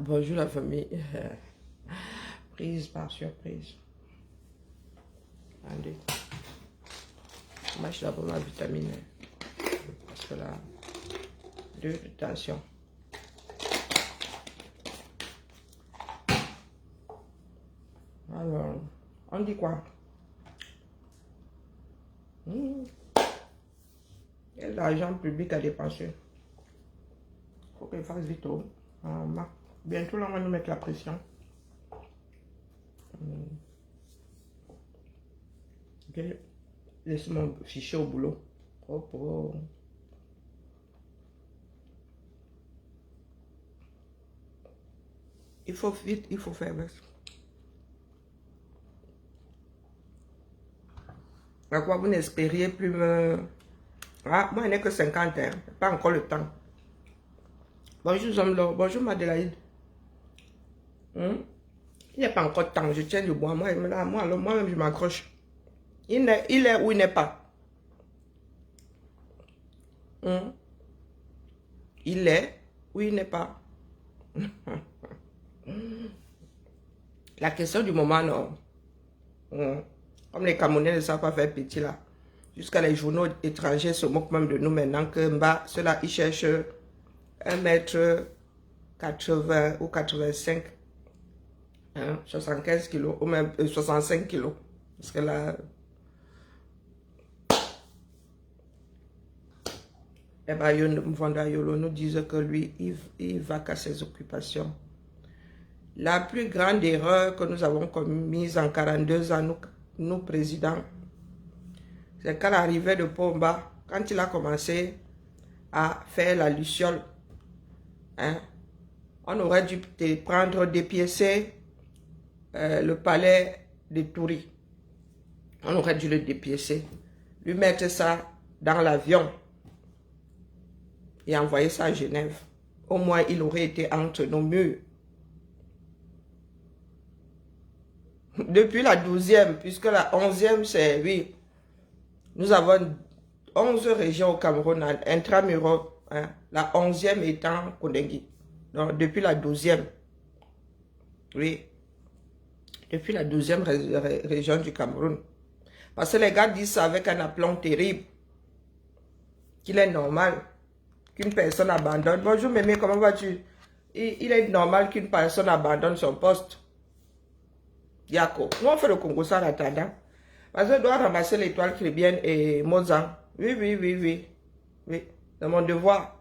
Bonjour la famille. Prise par surprise. Allez. Moi, je suis là pour ma vitamine. Parce que là, 2 de tension. Alors, on dit quoi? Il y a de l'argent public à dépenser. Il faut qu'il fasse vite. Bientôt, là, on va nous mettre la pression. Ok. Laisse mon fichier au boulot. Il faut vite, il faut faire vite. À quoi vous n'espériez plus me... Ah, moi, il n'est que 50, hein. Pas encore le temps. Bonjour, Zomlo. Bonjour, Madelaide. Il n'y a pas encore de temps. Je tiens du bois. Moi-même, je m'accroche. Il est ou il n'est pas. Il est ou il n'est pas. La question du moment, non. Comme les Camerounais ne savent pas faire petit là. Jusqu'à les journaux étrangers se moquent même de nous maintenant que ceux-là, ils cherchent 1m80 ou 85, 75 kilos, ou même 65 kilos. Parce que là... Eh bien, Mvanda Yolo nous disent que lui, il va qu'à ses occupations. La plus grande erreur que nous avons commise en 42 ans, nous présidents, c'est qu'à l'arrivée de Pomba, quand il a commencé à faire la luciole, on aurait dû prendre, dépiécer le palais de Touri. On aurait dû le dépiécer, lui mettre ça dans l'avion et envoyer ça à Genève. Au moins, il aurait été entre nos murs. Depuis la 12e, puisque la 11e, c'est, oui, nous avons 11 régions au Cameroun, intramuros, la 11e étant Kondengui. Donc, depuis la 12e, oui, depuis la 12e région du Cameroun. Parce que les gars disent ça avec un aplomb terrible, qu'il est normal qu'une personne abandonne. Bonjour Mémé, comment vas-tu? Il est normal qu'une personne abandonne son poste. Yako. Nous on fait le Congo ça en attendant. Parce que je dois ramasser l'étoile chrétienne et Mozart. Oui. C'est mon devoir.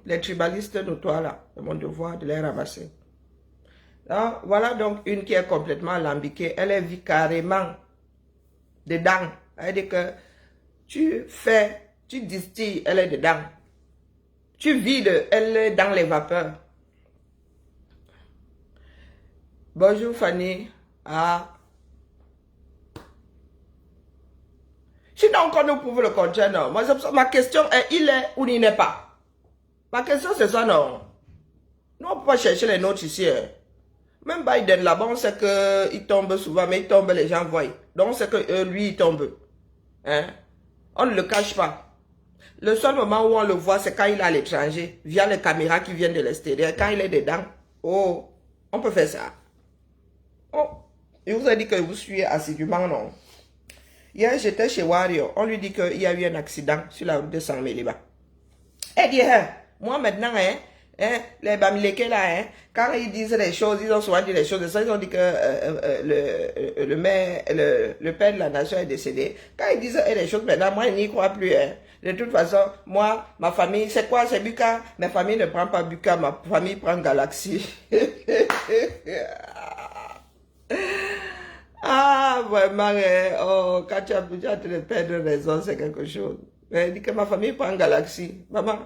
Les tribalistes notoires là, c'est mon devoir de les ramasser. Donc, voilà donc une qui est complètement alambiquée. Elle est vue carrément dedans. Elle dit que tu distilles, elle est dedans. Tu vides, elle est dans les vapeurs. Bonjour Fanny. Sinon, quand nous pouvons le contraire, non. Ma question est, il est ou il n'est pas. Ma question c'est ça, non. Nous, on ne peut pas chercher les notes ici. Même Biden, là-bas, on sait qu'il tombe souvent, mais il tombe, les gens voient. Donc, on sait que lui, il tombe. On ne le cache pas. Le seul moment où on le voit, c'est quand il est à l'étranger, via les caméras qui viennent de l'extérieur. Quand il est dedans, on peut faire ça. Il vous a dit que vous suivez assidûment, non? Hier, j'étais chez Wario. On lui dit qu'il y a eu un accident sur la route de Saint-Méliba. Elle dit, moi maintenant, les Bamileke là, quand ils disent les choses, ils ont souvent dit les choses de ça, ils ont dit que le père de la nation est décédé. Quand ils disent les choses maintenant, moi, je n'y crois plus. De toute façon, moi, ma famille, c'est quoi? C'est Buka. Ma famille ne prend pas Buka, ma famille prend Galaxy. Ah, vraiment, quand tu as de perdre raison, c'est quelque chose. Elle dit que ma famille prend Galaxy. Maman,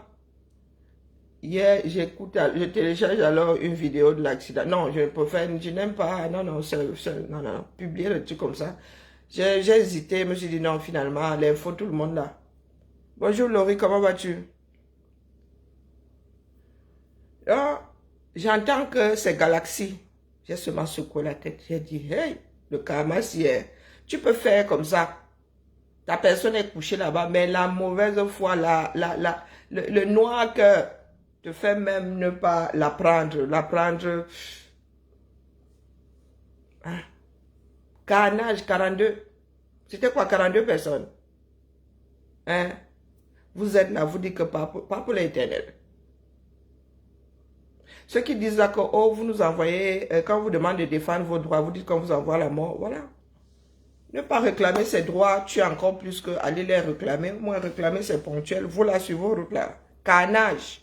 hier, je télécharge alors une vidéo de l'accident. Non, je préfère, je n'aime pas, non, publier le truc comme ça. J'ai hésité, je me suis dit non, finalement, l'info, tout le monde là. Bonjour Laurie, comment vas-tu? J'entends que c'est Galaxy. J'ai seulement secoué la tête. J'ai dit, hey, le karma, si tu peux faire comme ça. Ta personne est couchée là-bas, mais la mauvaise foi, le noir cœur te fait même ne pas la prendre. La prendre. Hein? Carnage, 42. C'était quoi, 42 personnes? Hein? Vous êtes là, vous dites que pas pour l'éternel. Ceux qui disent là que oh, vous nous envoyez, quand vous demandez de défendre vos droits, vous dites qu'on vous envoie la mort. Voilà. Ne pas réclamer ses droits, tu as encore plus qu'aller les réclamer. Moi, réclamer, c'est ponctuel. Vous là, sur vos routes là. Carnage.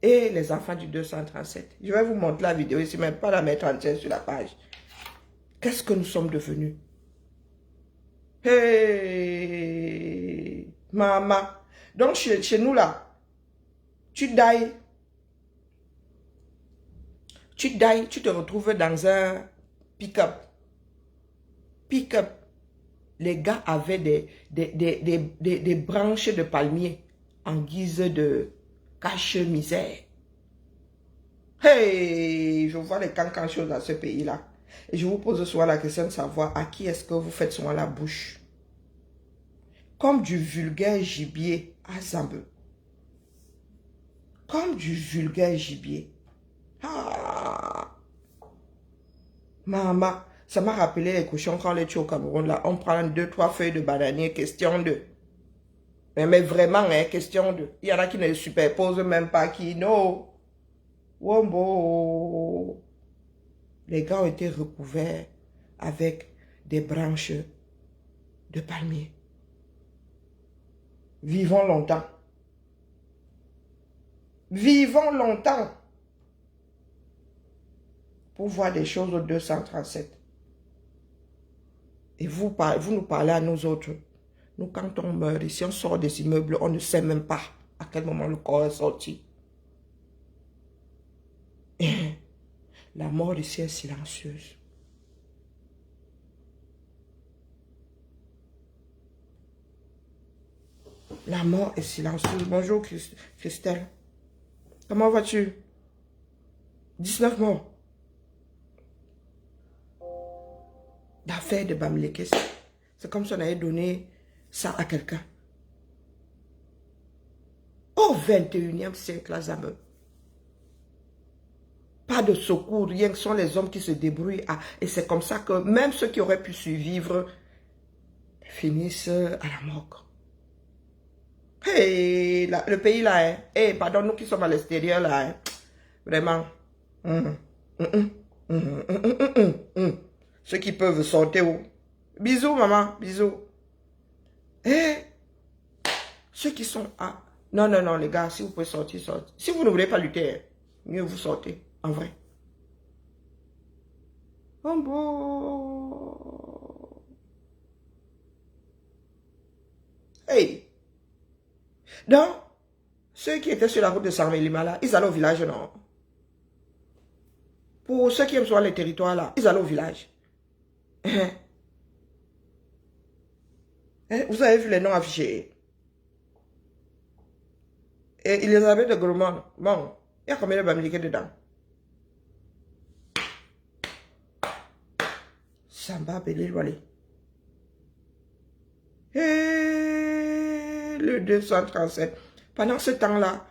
Et les enfants du 237. Je vais vous montrer la vidéo ici, même pas la mettre entière sur la page. Qu'est-ce que nous sommes devenus? Hey, maman. Donc, chez nous là, tu dailles. Tu te retrouves dans un pick-up. Pick-up. Les gars avaient des branches de palmier en guise de cache-misère. Hey, je vois les cancans choses dans ce pays-là. Et je vous pose souvent la question de savoir à qui est-ce que vous faites souvent la bouche. Comme du vulgaire gibier à Zambé. Comme du vulgaire gibier. Ah. Maman, ça m'a rappelé les cochons quand on les tue au Cameroun. Là, on prend 2-3 feuilles de bananier, question de. Mais vraiment, hein, question de. Il y en a qui ne superposent même pas, qui, non. Wombo. Les gars ont été recouverts avec des branches de palmier. Vivons longtemps. Vivons longtemps. Pour voir des choses au 237. Et vous nous parlez à nous autres. Nous, quand on meurt, ici, on sort des immeubles, on ne sait même pas à quel moment le corps est sorti. Et la mort ici est silencieuse. La mort est silencieuse. Bonjour Christelle. Comment vas-tu? 19 morts. D'affaires de Bamileke. C'est comme si on avait donné ça à quelqu'un. Au 21e siècle, là, Zambé. Pas de secours, rien que ce sont les hommes qui se débrouillent. Et c'est comme ça que même ceux qui auraient pu survivre finissent à la morgue. Hey, le pays là, hein. Hey, pardon, nous qui sommes à l'extérieur là, hein. Vraiment. Ceux qui peuvent sortir. Oh. Bisous, maman, bisous. Hey, ceux qui sont à... Non, non, non, les gars, si vous pouvez sortir, sortez. Si vous ne voulez pas lutter, mieux vous sortez, en vrai. Oh bon. Hey. Donc, ceux qui étaient sur la route de Sarmelima là, ils allaient au village, non? Pour ceux qui aiment sur les territoires là, ils allaient au village. Vous avez vu les noms affichés? Et Elisabeth de Gromont, bon, il y a combien de Bamileke dedans? Samba Belé-Loalé. Et le 237. Pendant ce temps-là,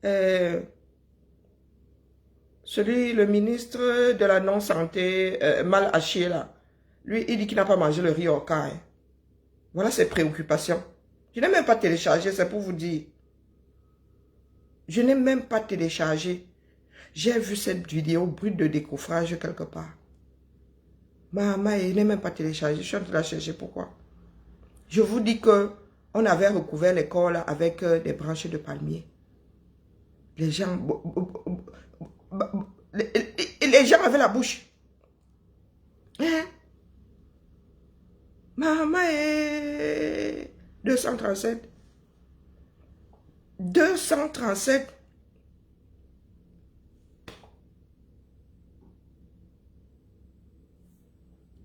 le ministre de la non-santé, Mal Haché, là, lui, il dit qu'il n'a pas mangé le riz au cas. Hein. Voilà ses préoccupations. Je n'ai même pas téléchargé, c'est pour vous dire. Je n'ai même pas téléchargé. J'ai vu cette vidéo brute de décoffrage quelque part. Maman, il n'est même pas téléchargé. Je suis en train de la chercher. Pourquoi? Je vous dis que on avait recouvert les corps là avec des branches de palmier. Les gens... les gens avaient la bouche. Hein? Maman, 237. 237.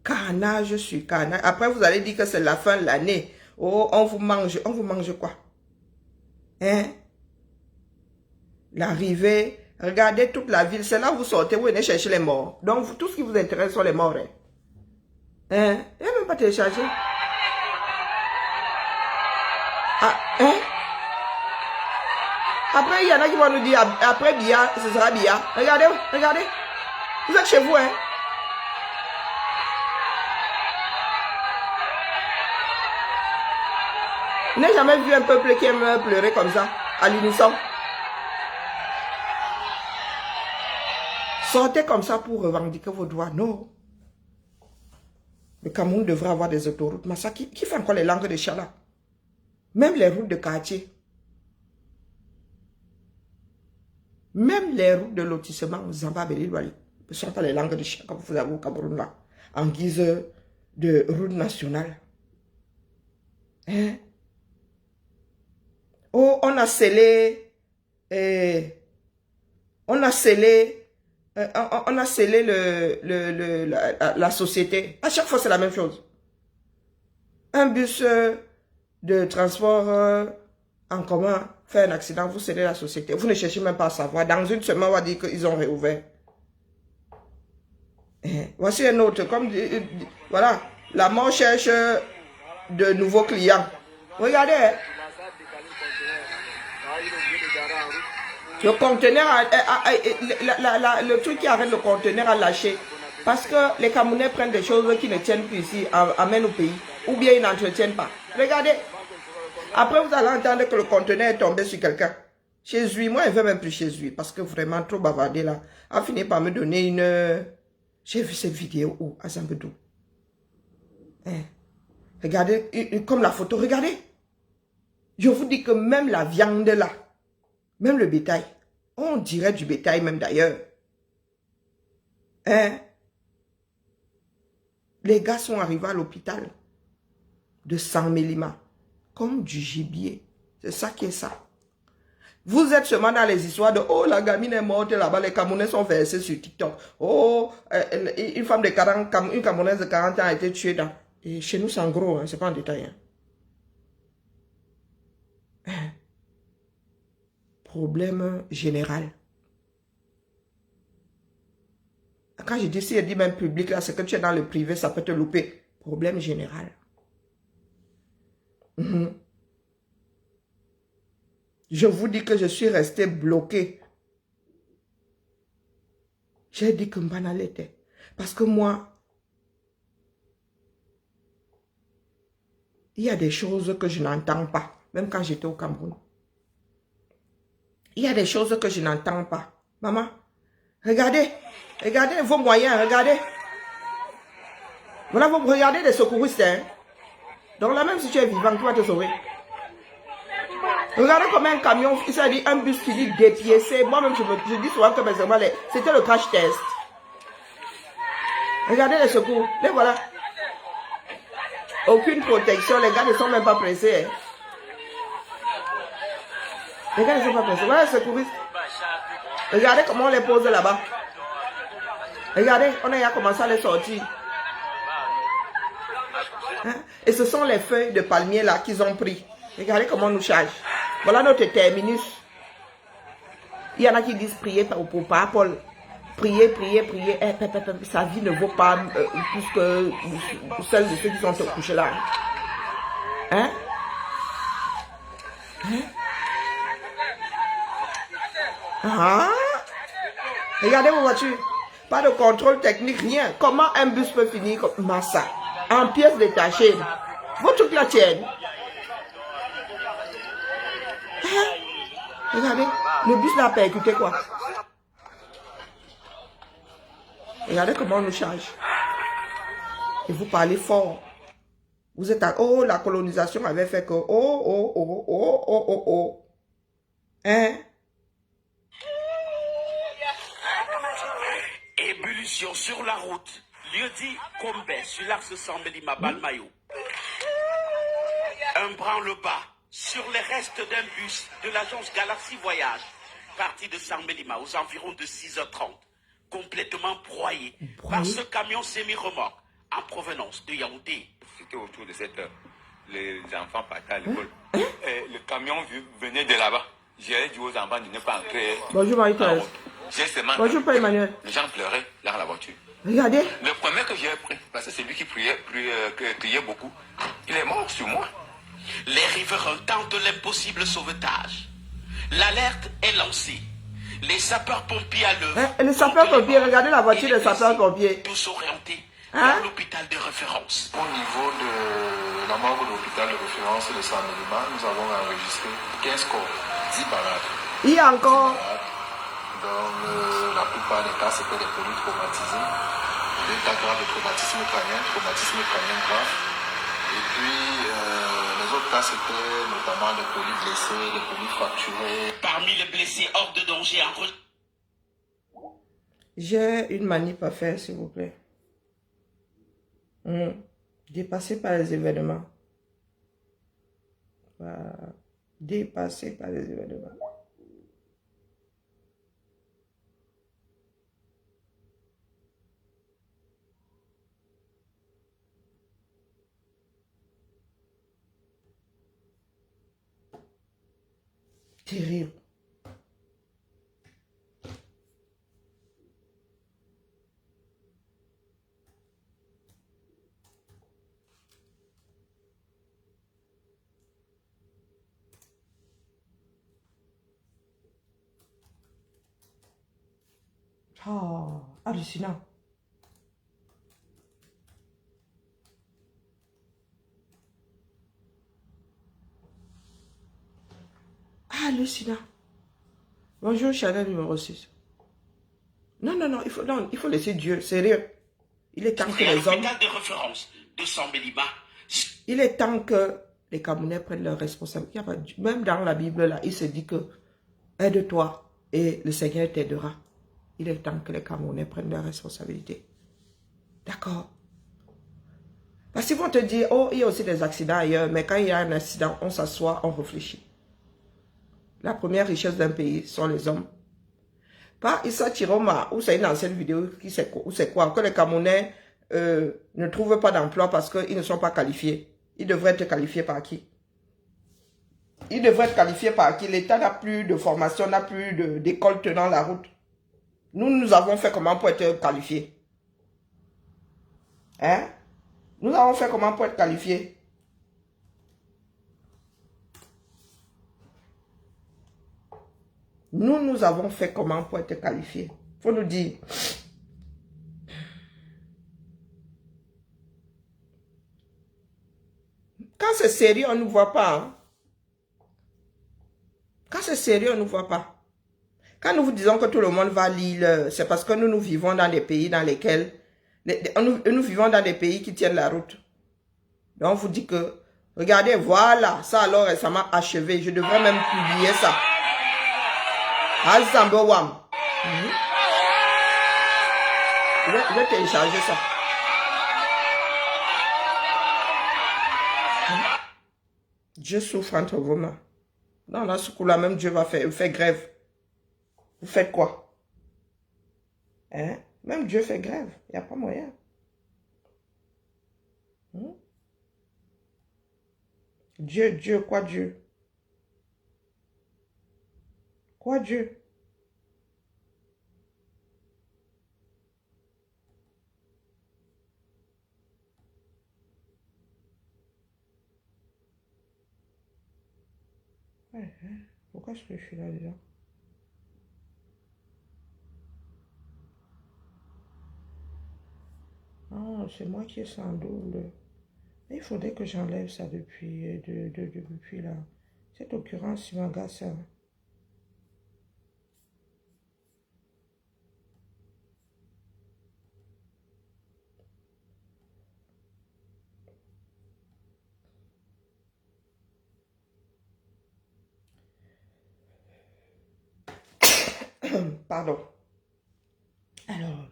Carnage sur carnage. Après, vous allez dire que c'est la fin de l'année. Oh, on vous mange quoi? Hein? L'arrivée, regardez toute la ville. C'est là où vous sortez, vous venez chercher les morts. Donc, tout ce qui vous intéresse sont les morts. Hein? Hein? Il n'y a même pas téléchargé. Ah, hein? Après, il y en a qui vont nous dire, après Bia, ce sera Bia. Regardez, regardez. Vous êtes chez vous, hein. Je n'ai jamais vu un peuple qui aime pleurer comme ça, à l'unisson. Sortez comme ça pour revendiquer vos droits. Non. Le Cameroun devrait avoir des autoroutes. Mais ça, qui fait encore les langues de Chala? Même les routes de quartier. Même les routes de lotissement, Zamba, Belil-Wali, ne sont pas les langues de Chala, comme vous avez au Cameroun là, en guise de route nationale. Hein? Oh, on a scellé la société. À chaque fois, c'est la même chose. Un bus de transport en commun fait un accident, vous scellez la société. Vous ne cherchez même pas à savoir. Dans une semaine, on va dire qu'ils ont réouvert. Voici un autre. Comme voilà, la mort cherche de nouveaux clients. Regardez. Hein. Le conteneur, le truc qui arrête le conteneur a lâché. Parce que les Camerounais prennent des choses qui ne tiennent plus ici, amènent au pays. Ou bien ils n'entretiennent pas. Regardez. Après, vous allez entendre que le conteneur est tombé sur quelqu'un. Chez lui, moi, je ne vais même plus chez lui. Parce que vraiment, trop bavardé là. A fini par me donner une... J'ai vu cette vidéo où, à Zambedou. Hein? Regardez, comme la photo, regardez. Je vous dis que même la viande là, même le bétail, on dirait du bétail même d'ailleurs. Hein? Les gars sont arrivés à l'hôpital de Saint-Mélima, comme du gibier. C'est ça qui est ça. Vous êtes seulement dans les histoires de « Oh, la gamine est morte là-bas, les Camerounais sont versés sur TikTok. Oh, une femme de 40, une Camerounaise de 40 ans a été tuée dans... » Et chez nous, c'est en gros, hein, c'est pas en détail. Hein. Problème général. Quand je dis, si je dis même public, là, c'est que tu es dans le privé, ça peut te louper. Problème général. Je vous dis que je suis resté bloqué. J'ai dit que Mbana l'était. Parce que moi, il y a des choses que je n'entends pas, même quand j'étais au Cameroun. Il y a des choses que je n'entends pas. Maman, regardez, regardez vos moyens, regardez. Voilà, vous regardez les secouristes. Hein? Donc là, même si tu es vivant, tu vas te sauver. Regardez comme un camion, il s'est dit un bus qui dit dépiécé. Moi-même, je dis souvent que c'était le crash test. Regardez les secours, les voilà. Aucune protection, les gars ne sont même pas pressés. Hein. Les gars ne sont pas pressés. Voilà les secouristes. Regardez comment on les pose là-bas. Regardez, on a commencé à les sortir. Hein? Et ce sont les feuilles de palmier là qu'ils ont pris. Regardez comment on nous charge. Voilà notre terminus. Il y en a qui disent prier pour Paul. Prier, prier, prier. Sa vie ne vaut pas plus que celle de ceux qui sont couchés là. Hein? Hein? Ah? Regardez vos voitures. Pas de contrôle technique, rien. Comment un bus peut finir comme ça? En pièces détachées. Vos trucs là tiennent. Regardez, le bus l'a percuté quoi. Regardez comment on nous charge. Et vous parlez fort. Vous êtes à... Oh, la colonisation avait fait que... Oh. Hein? Ébullition sur la route. Lieu-dit Combe, sur l'axe Saint-Mélima Balmayo. Un branle-bas sur les restes d'un bus de l'agence Galaxy Voyage, parti de Saint-Mélima aux environs de 6h30, complètement broyé par ce camion semi-remorque en provenance de Yaoundé. C'était autour de 7 heures. Les enfants partaient à l'école. Le camion venait de là-bas. J'ai dit aux enfants de ne pas entrer. Bonjour Marie-Thérèse. Bonjour Paul Emmanuel. Les gens pleuraient dans la voiture. Regardez. Le premier que j'ai pris, parce que c'est lui qui criait beaucoup, il est mort sur moi. Les riverains tentent l'impossible sauvetage. L'alerte est lancée. Les sapeurs-pompiers à l'œuvre. Hein? Les sapeurs-pompiers, regardez la voiture des sapeurs-pompiers. Tous orientés Hein? vers l'hôpital de référence. Au niveau de la morgue de l'hôpital de référence de Saint-Méliman, nous avons enregistré 15 corps, 10 balades. Il y a encore... Dans la plupart des cas, c'était des pellules traumatisées. Des cas graves de traumatisme crânien grave. Et puis, les autres cas, c'était notamment des pellules blessées, des pellules fracturées. Parmi les blessés hors de danger, J'ai une manip à faire, s'il vous plaît. Dépassé par les événements. Dépassé par les événements. Terrible. Oh, hallucinant. Hallucinant. Bonjour, Chanel numéro 6. Non, il faut laisser Dieu, sérieux. Il est temps que les hommes... de référence de Saint-Méliman. Il est temps que les Camerounais prennent leurs responsabilités. Même dans la Bible, là, il se dit que aide-toi et le Seigneur t'aidera. Il est temps que les Camerounais prennent leurs responsabilités. D'accord? Parce qu'ils vont te dire, oh, il y a aussi des accidents ailleurs, mais quand il y a un accident, on s'assoit, on réfléchit. La première richesse d'un pays sont les hommes. Pas Issa Chiroma, ou c'est une ancienne vidéo, ou c'est quoi, que les Camerounais ne trouvent pas d'emploi parce qu'ils ne sont pas qualifiés. Ils devraient être qualifiés par qui? Ils devraient être qualifiés par qui? L'État n'a plus de formation, n'a plus d'école tenant la route. Nous avons fait comment pour être qualifiés? Hein? Nous avons fait comment pour être qualifiés? Nous avons fait comment pour être qualifiés? Il faut nous dire. Quand c'est sérieux, on ne nous voit pas. Hein? Quand c'est sérieux, on ne nous voit pas. Quand nous vous disons que tout le monde va lire, c'est parce que nous vivons dans des pays dans lesquels... Nous vivons dans des pays qui tiennent la route. Donc on vous dit que, regardez, voilà, ça alors récemment achevé. Je devrais même publier ça. Azambowam. Je vais télécharger ça. Dieu souffre entre vos mains. Dans la soukoula, même Dieu va faire grève. Vous faites quoi? Hein? Même Dieu fait grève. Il n'y a pas moyen. Dieu, quoi Dieu? Quoi Dieu? Pourquoi est-ce que je suis là déjà? Ah, c'est moi qui ai sans double. Il faudrait que j'enlève ça depuis là. Cette occurrence m'agace. Pardon. Alors.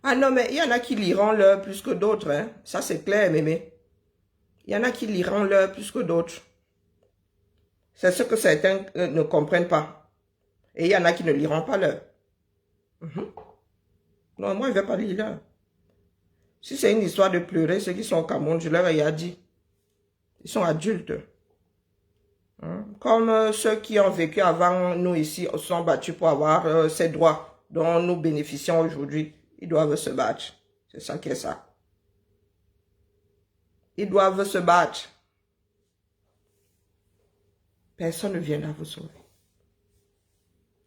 Ah non, mais il y en a qui liront l'heure plus que d'autres. Hein. Ça, c'est clair, mémé. Il y en a qui liront l'heure plus que d'autres. C'est ce que certains ne comprennent pas. Et il y en a qui ne liront pas l'heure. Non, moi, je ne vais pas lire là. Si c'est une histoire de pleurer, ceux qui sont au Cameroun, je leur ai dit. Ils sont adultes. Comme ceux qui ont vécu avant nous ici sont battus pour avoir ces droits dont nous bénéficions aujourd'hui. Ils doivent se battre. C'est ça qui est ça. Ils doivent se battre. Personne ne viendra vous sauver.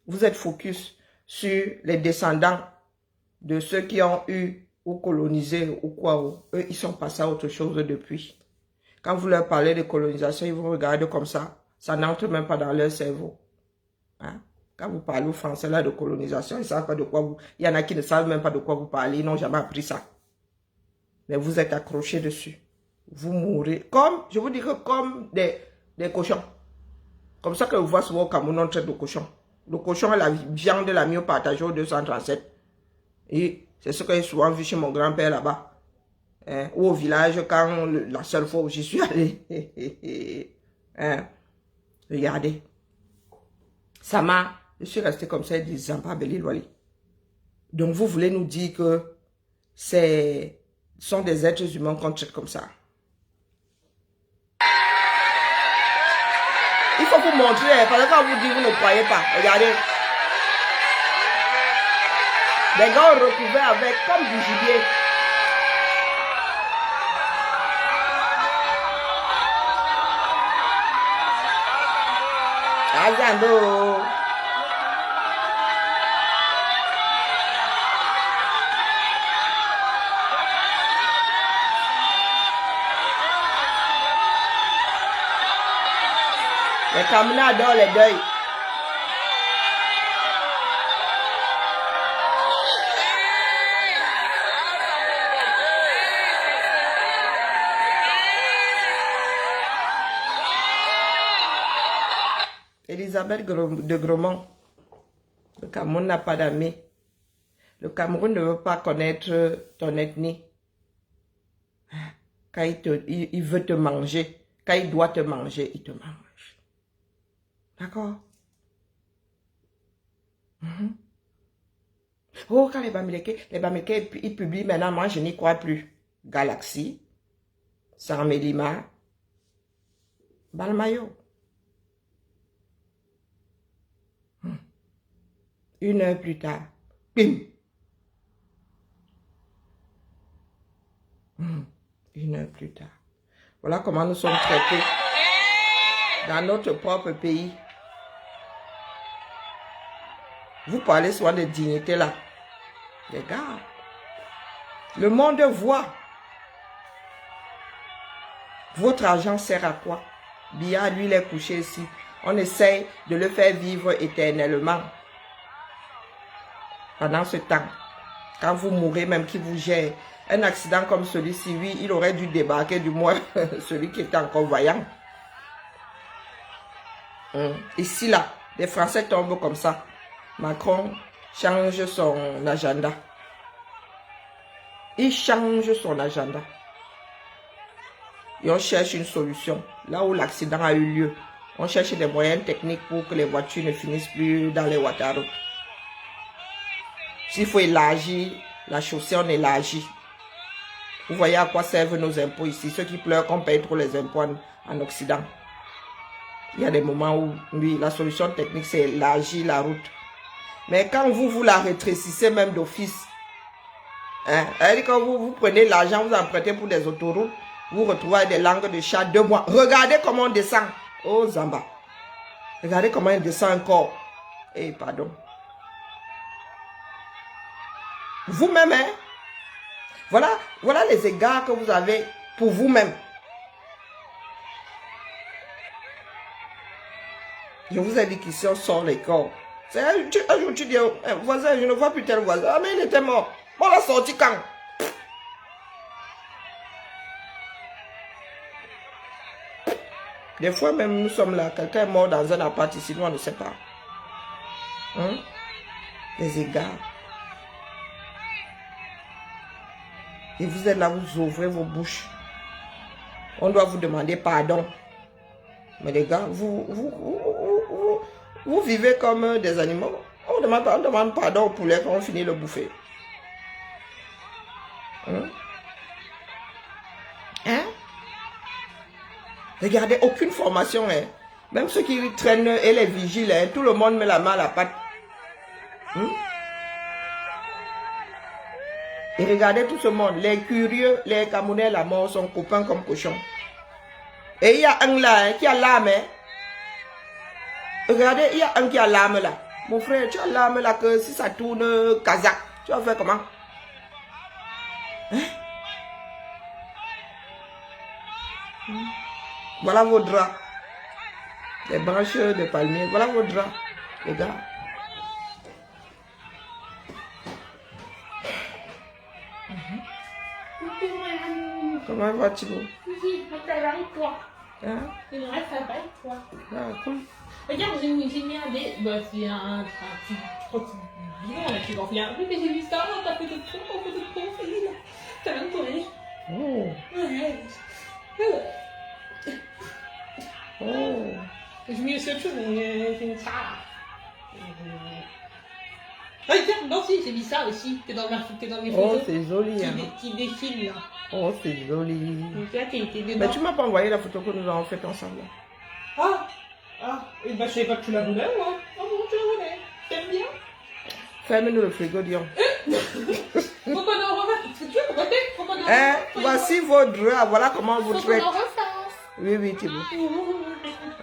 Vous êtes focus sur les descendants de ceux qui ont eu ou colonisé ou quoi. Eux, ils sont passés à autre chose depuis. Quand vous leur parlez de colonisation, ils vous regardent comme ça. Ça n'entre même pas dans leur cerveau. Hein? Quand vous parlez au français là de colonisation, ils ne savent pas de quoi vous... Il y en a qui ne savent même pas de quoi vous parlez. Ils n'ont jamais appris ça. Mais vous êtes accrochés dessus. Vous mourrez. Comme, je vous dirais, comme des cochons. Comme ça que vous voyez souvent au Cameroun, on traite de cochon. Le cochon est la viande de la mieux partagée au 237. Et c'est ce que j'ai souvent vu chez mon grand-père là-bas. Hein? Ou au village, quand la seule fois où j'y suis allé. Hein? Regardez. Ça m'a... Je suis resté comme ça 10 ans, pas Beli Loali. Donc vous voulez nous dire que ce sont des êtres humains qu'on traite comme ça. Il faut vous montrer, parce que quand vous dites, vous ne croyez pas. Regardez. Les gars ont recouvert avec comme du gibier. Azando. Les Camerounais adorent les deuils. Elisabeth de Gromont, le Cameroun n'a pas d'amis. Le Cameroun ne veut pas connaître ton ethnie. Quand il veut te manger, quand il doit te manger, il te mange. D'accord? Oh, quand les Bamileke, ils publient maintenant, moi je n'y crois plus. Galaxy, Sarmelima, Balmayo. 1 heure plus tard, bim. 1 heure plus tard. Voilà comment nous sommes traités dans notre propre pays. Vous parlez souvent de dignité là. Les gars, le monde voit. Votre argent sert à quoi? Bia, lui, il est couché ici. On essaye de le faire vivre éternellement. Pendant ce temps, quand vous mourrez, même qui vous gère, un accident comme celui-ci, oui, il aurait dû débarquer du moins celui qui était encore voyant. Ici, là, les Français tombent comme ça. Macron change son agenda. Il change son agenda. Et on cherche une solution. Là où l'accident a eu lieu, on cherche des moyens techniques pour que les voitures ne finissent plus dans les waterroutes. S'il faut élargir la chaussée, on élargit. Vous voyez à quoi servent nos impôts ici. Ceux qui pleurent qu'on paye trop les impôts en Occident. Il y a des moments où, oui, la solution technique, c'est élargir la route. Mais quand vous la rétrécissez même d'office, hein, quand vous prenez l'argent, vous empruntez pour des autoroutes, vous retrouvez des langues de chat 2 mois. Regardez comment on descend. Oh Zamba. Regardez comment on descend encore. Eh, pardon. Vous-même, hein. Voilà les égards que vous avez pour vous-même. Je vous ai dit qu'ici on sort les corps. Un jour tu dis, voisin, je ne vois plus tel voisin. Ah mais il était mort. On l'a sorti quand? Des fois même nous sommes là, quelqu'un est mort dans un appart ici, nous on ne sait pas. Hein? Les égards. Et vous êtes là, vous ouvrez vos bouches. On doit vous demander pardon. Mais les gars, vous vivez comme des animaux. On On demande pardon au poulet quand on finit le bouffer. Hein? Regardez, aucune formation. Hein? Même ceux qui traînent et les vigiles, hein, tout le monde met la main à la pâte. Et regardez tout ce monde, les curieux, les Camerounais, la mort sont copains comme cochons. Et il y a un là hein, qui a l'âme. Hein? Regardez, il y a un qui a l'âme là. Mon frère, tu as l'âme là que si ça tourne kazakh, tu vas faire comment? Hein? Voilà vos draps. Les branches de palmier. Voilà vos draps, les gars. Comment vas-tu? Ça va et toi? Hein? C'est vrai, ça va et toi? Ah, cool. Regarde, j'ai mis un dé. Bah, c'est un petit bidon là, tu vas faire. Oui, mais j'ai vu ça, t'as fait de profil. T'as même tourné. Oh. Ouais. Oh. Je mets aussi autre chose, mais c'est ça. Regarde, non, si, j'ai mis ça aussi. T'es dans mes Oh, photos. c'est joli. Hein? Qui défile là. Oh, c'est joli. Donc là, t'es dedans. Mais tu m'as pas envoyé la photo que nous avons faite ensemble. Et bah, je savais pas que tu la voulais, moi. Ah bon, tu la voulais. T'aimes bien? Ferme-nous le frigo, Dion. Faut qu'on en refasse. Tu veux répéter? Faut qu'on en Hein? refasse. Voici vos draps. Voilà comment vous Faut qu'on traitez. en refasse. Oui, oui, Thibaut.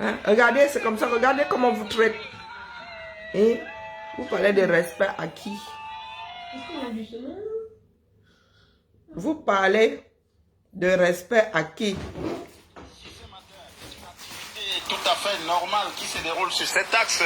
Hein? Regardez, c'est comme ça. Regardez comment vous traitez. Et vous parlez de respect à qui? Vous parlez de respect à qui? Tout à fait normal qui se déroule sur cet axe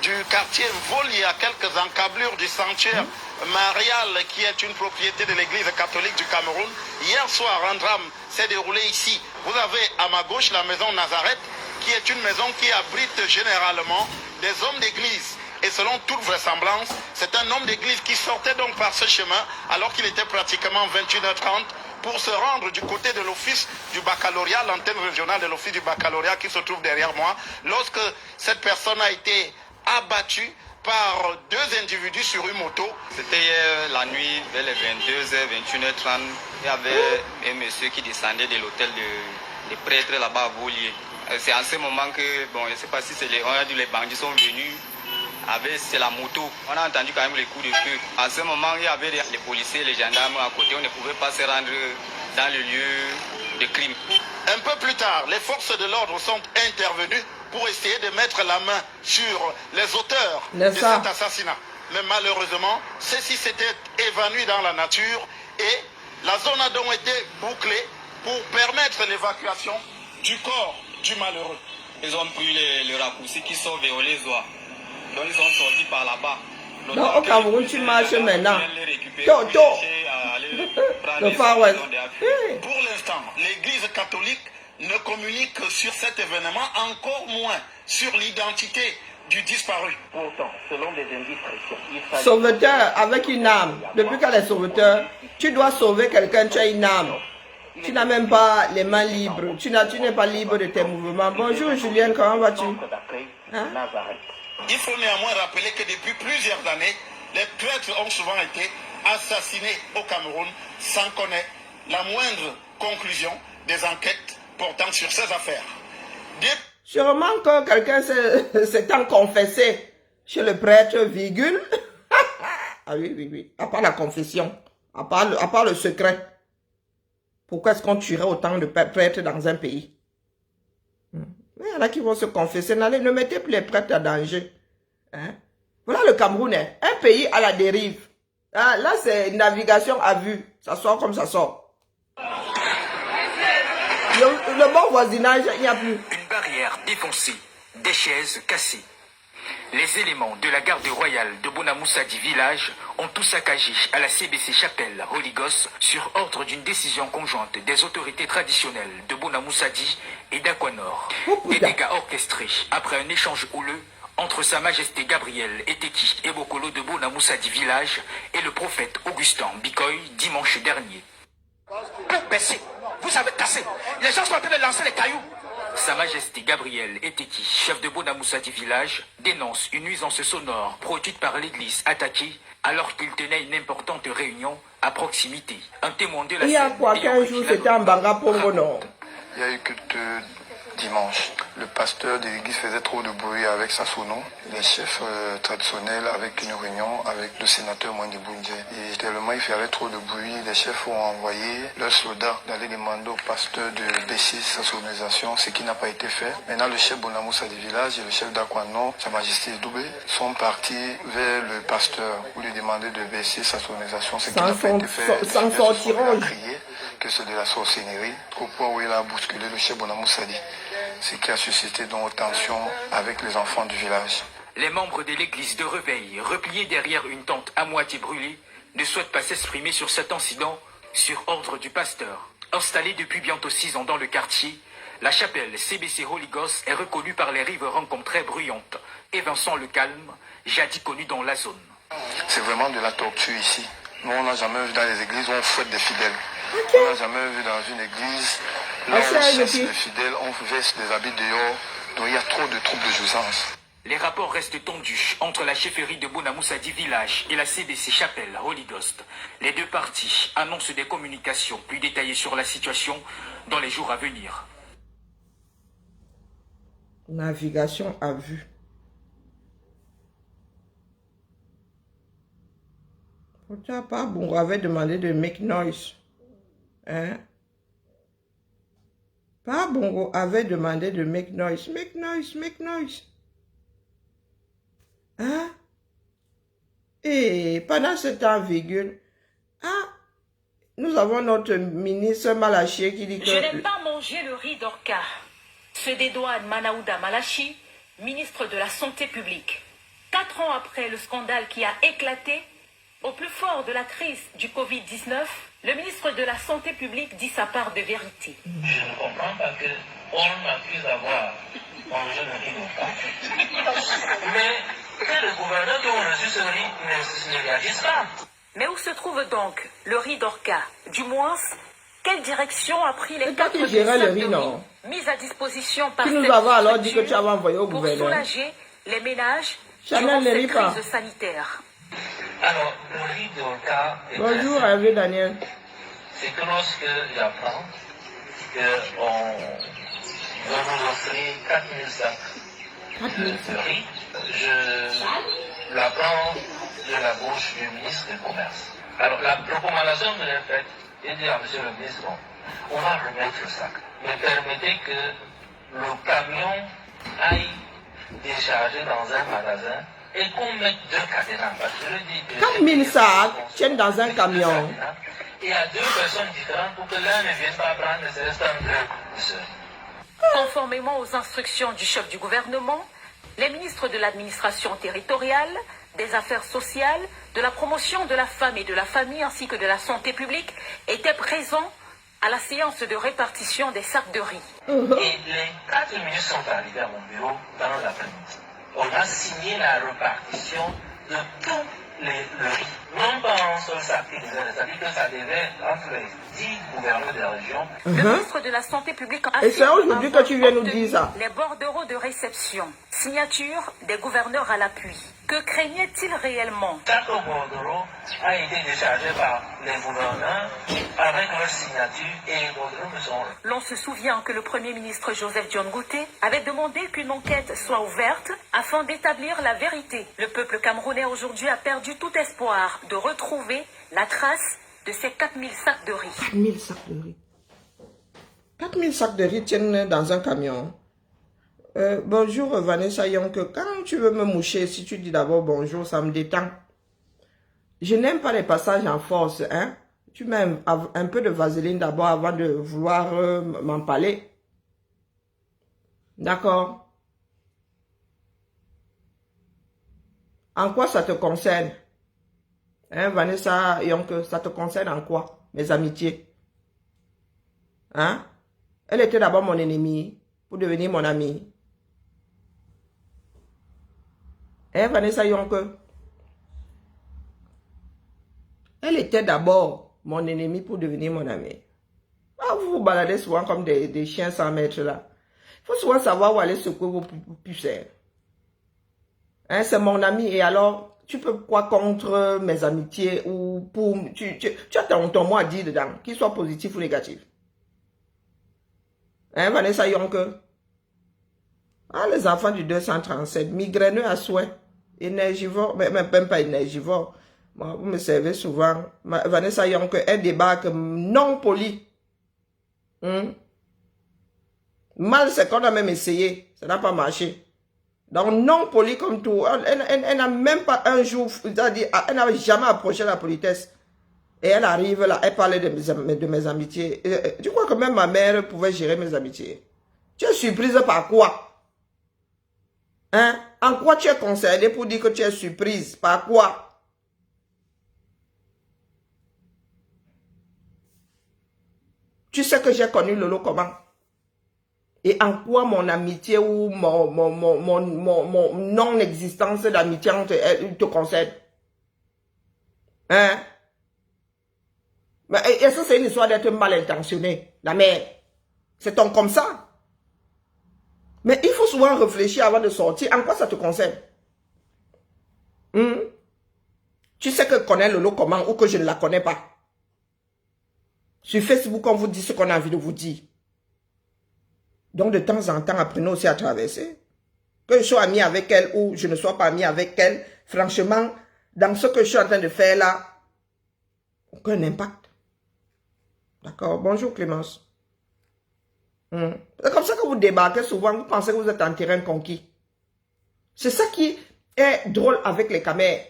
du quartier Voli à quelques encablures du sanctuaire marial qui est une propriété de l'église catholique du Cameroun. Hier soir, un drame s'est déroulé ici. Vous avez à ma gauche la maison Nazareth qui est une maison qui abrite généralement des hommes d'église. Et selon toute vraisemblance, c'est un homme d'église qui sortait donc par ce chemin alors qu'il était pratiquement 21h30 pour se rendre du côté de l'office du baccalauréat, l'antenne régionale de l'office du baccalauréat qui se trouve derrière moi, lorsque cette personne a été abattue par deux individus sur une moto. C'était hier la nuit, vers les 22h, 21h30. Il y avait un monsieur qui descendait de l'hôtel des prêtres là-bas à Volier. C'est en ce moment que, bon, je ne sais pas si c'est on a dit les bandits sont venus. C'est la moto. On a entendu quand même les coups de feu. En ce moment, il y avait les policiers, les gendarmes à côté. On ne pouvait pas se rendre dans le lieu de crime. Un peu plus tard, les forces de l'ordre sont intervenues pour essayer de mettre la main sur les auteurs de cet assassinat. Mais malheureusement, ceux-ci s'étaient évanouis dans la nature et la zone a donc été bouclée pour permettre l'évacuation du corps du malheureux. Ils ont pris les raccourcis qui sont vers les oies. Donc ils sont sortis par là-bas. Non, au Cameroun, tu marches maintenant. Le Far West. Pour l'instant, l'Église catholique ne communique sur cet événement, encore moins sur l'identité du disparu. Pourtant, selon des indices précis, sauveteur avec une âme. Depuis qu'elle est sauveteur, tu dois sauver quelqu'un, tu as une âme. Tu n'as même pas les mains libres. Tu n'es pas libre de tes mouvements. Bonjour Julienne, comment vas-tu? Hein? Il faut néanmoins rappeler que depuis plusieurs années, les prêtres ont souvent été assassinés au Cameroun sans qu'on ait la moindre conclusion des enquêtes portant sur ces affaires. Sûrement que quelqu'un s'est confessé chez le prêtre, virgule. Ah oui, oui, oui. À part la confession, à part le secret. Pourquoi est-ce qu'on tuerait autant de prêtres dans un pays? Il y en a qui vont se confesser. Ne mettez plus les prêtres en danger. Hein? Voilà le Cameroun, hein? Un pays à la dérive. Ah, là, c'est navigation à vue. Ça sort comme ça sort. Le bon voisinage, il n'y a plus. Une barrière défoncée, des chaises cassées. Les éléments de la garde royale de Bonamoussadi village ont tout saccagé à la CBC Chapelle Holigos sur ordre d'une décision conjointe des autorités traditionnelles de Bonamoussadi et d'Aquanor. Des dégâts orchestrés après un échange houleux entre Sa Majesté Gabriel Eteki et Bokolo de Bonamoussadi village et le prophète Augustin Bikoy dimanche dernier. Baissez, vous avez cassé. Les gens sont en train de lancer les cailloux. Sa Majesté Gabrielle Eteki, chef de Bonamoussadi village, dénonce une nuisance sonore produite par l'église attaquée alors qu'il tenait une importante réunion à proximité. Un témoin de la Il y a scène quoi, ayant 15 vécu jours, la c'était en Banga Pongo, non? Il y a eu culte dimanche. Le pasteur de l'église faisait trop de bruit avec sa sono. Les chefs traditionnels avec une réunion avec le sénateur Mwandi Boundje. Et tellement il faisait trop de bruit, les chefs ont envoyé leurs soldats d'aller demander au pasteur de baisser sa sonorisation, ce qui n'a pas été fait. Maintenant le chef Bonamoussa du village et le chef d'Akwano, Sa Majesté Doubé, sont partis vers le pasteur pour lui demander de baisser sa sonorisation, ce qui n'a pas été fait. S'en sortiront. Que c'est de la sorcellerie, au point où il a bousculé le chef Bonamoussadi, ce qui a suscité donc tension avec les enfants du village. Les membres de l'église de Réveil, repliés derrière une tente à moitié brûlée, ne souhaitent pas s'exprimer sur cet incident sur ordre du pasteur. Installée depuis bientôt 6 ans dans le quartier, la chapelle CBC Holy Ghost est reconnue par les riverains comme très bruyante et Vincent Le Calme, jadis connu dans la zone. C'est vraiment de la torture ici. Nous, on n'a jamais vu dans les églises où on fouette des fidèles. On n'a jamais vu dans une église, là on chasse les fidèles, on verse des habits dehors, donc il y a trop de troubles de jouissance. Les rapports restent tendus entre la chefferie de Bonamoussadi village et la CBC chapelle Holy Ghost. Les deux parties annoncent des communications plus détaillées sur la situation dans les jours à venir. Navigation à vue. Pourtant, pas bon, avait demandé de make noise. Hein? Pas Bongo avait demandé de make noise. Make noise, make noise. Hein? Et pendant ce temps, virgule, nous avons notre ministre Malachi qui dit que... Je n'aime pas manger le riz d'orca. Se dédouane Manaouda Malachi, ministre de la Santé publique. 4 ans après le scandale qui a éclaté, au plus fort de la crise du Covid-19, le ministre de la Santé publique dit sa part de vérité. Je ne comprends pas qu'on accuse d'avoir mangé le riz d'orca. Mais que le gouverneur qui ont reçu ce riz ne réagisse pas. Mais où se trouve donc le riz d'orca? Du moins, quelle direction a pris les 4 sacs de riz mis à disposition par cette structure pour soulager les ménages durant cette crise sanitaire? Alors, le riz d'orca... Bonjour, Hervé Daniel. C'est que lorsque j'apprends qu'on va nous offrir 4000 sacs de riz, je l'apprends de la bouche du ministre du Commerce. Alors, la recommandation que j'ai faite, j'ai dit à M. le ministre, on va remettre le sac. Mais permettez que le camion aille décharger dans un magasin et qu'on mette 2 cadenas. Parce que je dis 4000 sacs tiennent dans un camion. Et à 2 personnes différentes pour que l'un ne vienne pas prendre ne serait-ce qu'un peu. Conformément aux instructions du chef du gouvernement, les ministres de l'administration territoriale, des affaires sociales, de la promotion de la femme et de la famille ainsi que de la santé publique étaient présents à la séance de répartition des sacs de riz. Et les 4 ministres sont arrivés à mon bureau pendant l'après-midi. On a signé la répartition de tout le riz. Non pas un seul sac qui disait, c'est-à-dire que ça devait entre les 10 gouverneurs de la région. Le ministre de la Santé publique a et c'est aujourd'hui que tu viens nous dire ça. Les bordereaux de réception, signature des gouverneurs à l'appui. Que craignait-il réellement? Chaque bordereau a été déchargé par les gouverneurs avec leur signature et les bordereaux me sont... L'on se souvient que le Premier ministre Joseph John Gouté avait demandé qu'une enquête soit ouverte afin d'établir la vérité. Le peuple camerounais aujourd'hui a perdu tout espoir de retrouver la trace de ces 4000 sacs de riz. 4000 sacs de riz. 4000 sacs de riz tiennent dans un camion. Bonjour Vanessa Yonke. Quand tu veux me moucher, si tu dis d'abord bonjour, ça me détend. Je n'aime pas les passages en force. Hein? Tu mets un peu de vaseline d'abord avant de vouloir m'empaler. D'accord? En quoi ça te concerne? Hein, Vanessa Yonke, ça te concerne en quoi? Mes amitiés. Hein? Elle était d'abord mon ennemie pour devenir mon amie. Hein, Vanessa Yonke? Elle était d'abord mon ennemi pour devenir mon ami. Ah, vous vous baladez souvent comme des chiens sans maître là. faut souvent savoir où aller secouer vos pucelles. Hein, c'est mon ami. Et alors, tu peux quoi contre mes amitiés ou pour... Tu as ton mot à dire dedans, qu'il soit positif ou négatif. Hein, Vanessa Yonke? Ah, les enfants du 237, migraineux à souhait, énergivore, mais même pas énergivore. Moi, vous me servez souvent. Vanessa Yonke, elle débarque non poli. Mal, c'est qu'on a même essayé. Ça n'a pas marché. Donc, non poli comme tout. Elle n'a même pas un jour, c'est-à-dire, elle n'a jamais approché la politesse. Et elle arrive là, elle parlait de mes amitiés. Tu crois que même ma mère pouvait gérer mes amitiés? Tu es surprise par quoi? Hein? En quoi tu es concerné pour dire que tu es surprise? Par quoi? Tu sais que j'ai connu Lolo comment? Et en quoi mon amitié ou mon non-existence d'amitié te concerne? Hein? Mais est-ce que c'est une histoire d'être mal intentionné? La mère, c'est ton comme ça. Mais il faut souvent réfléchir avant de sortir. En quoi ça te concerne? Tu sais que je connais Lolo comment ou que je ne la connais pas. Sur Facebook, on vous dit ce qu'on a envie de vous dire. Donc, de temps en temps, apprenez aussi à traverser. Que je sois ami avec elle ou je ne sois pas ami avec elle, franchement, dans ce que je suis en train de faire là, aucun impact. D'accord? Bonjour Clémence. C'est comme ça que vous débarquez souvent, vous pensez que vous êtes en terrain conquis. C'est ça qui est drôle avec les camères.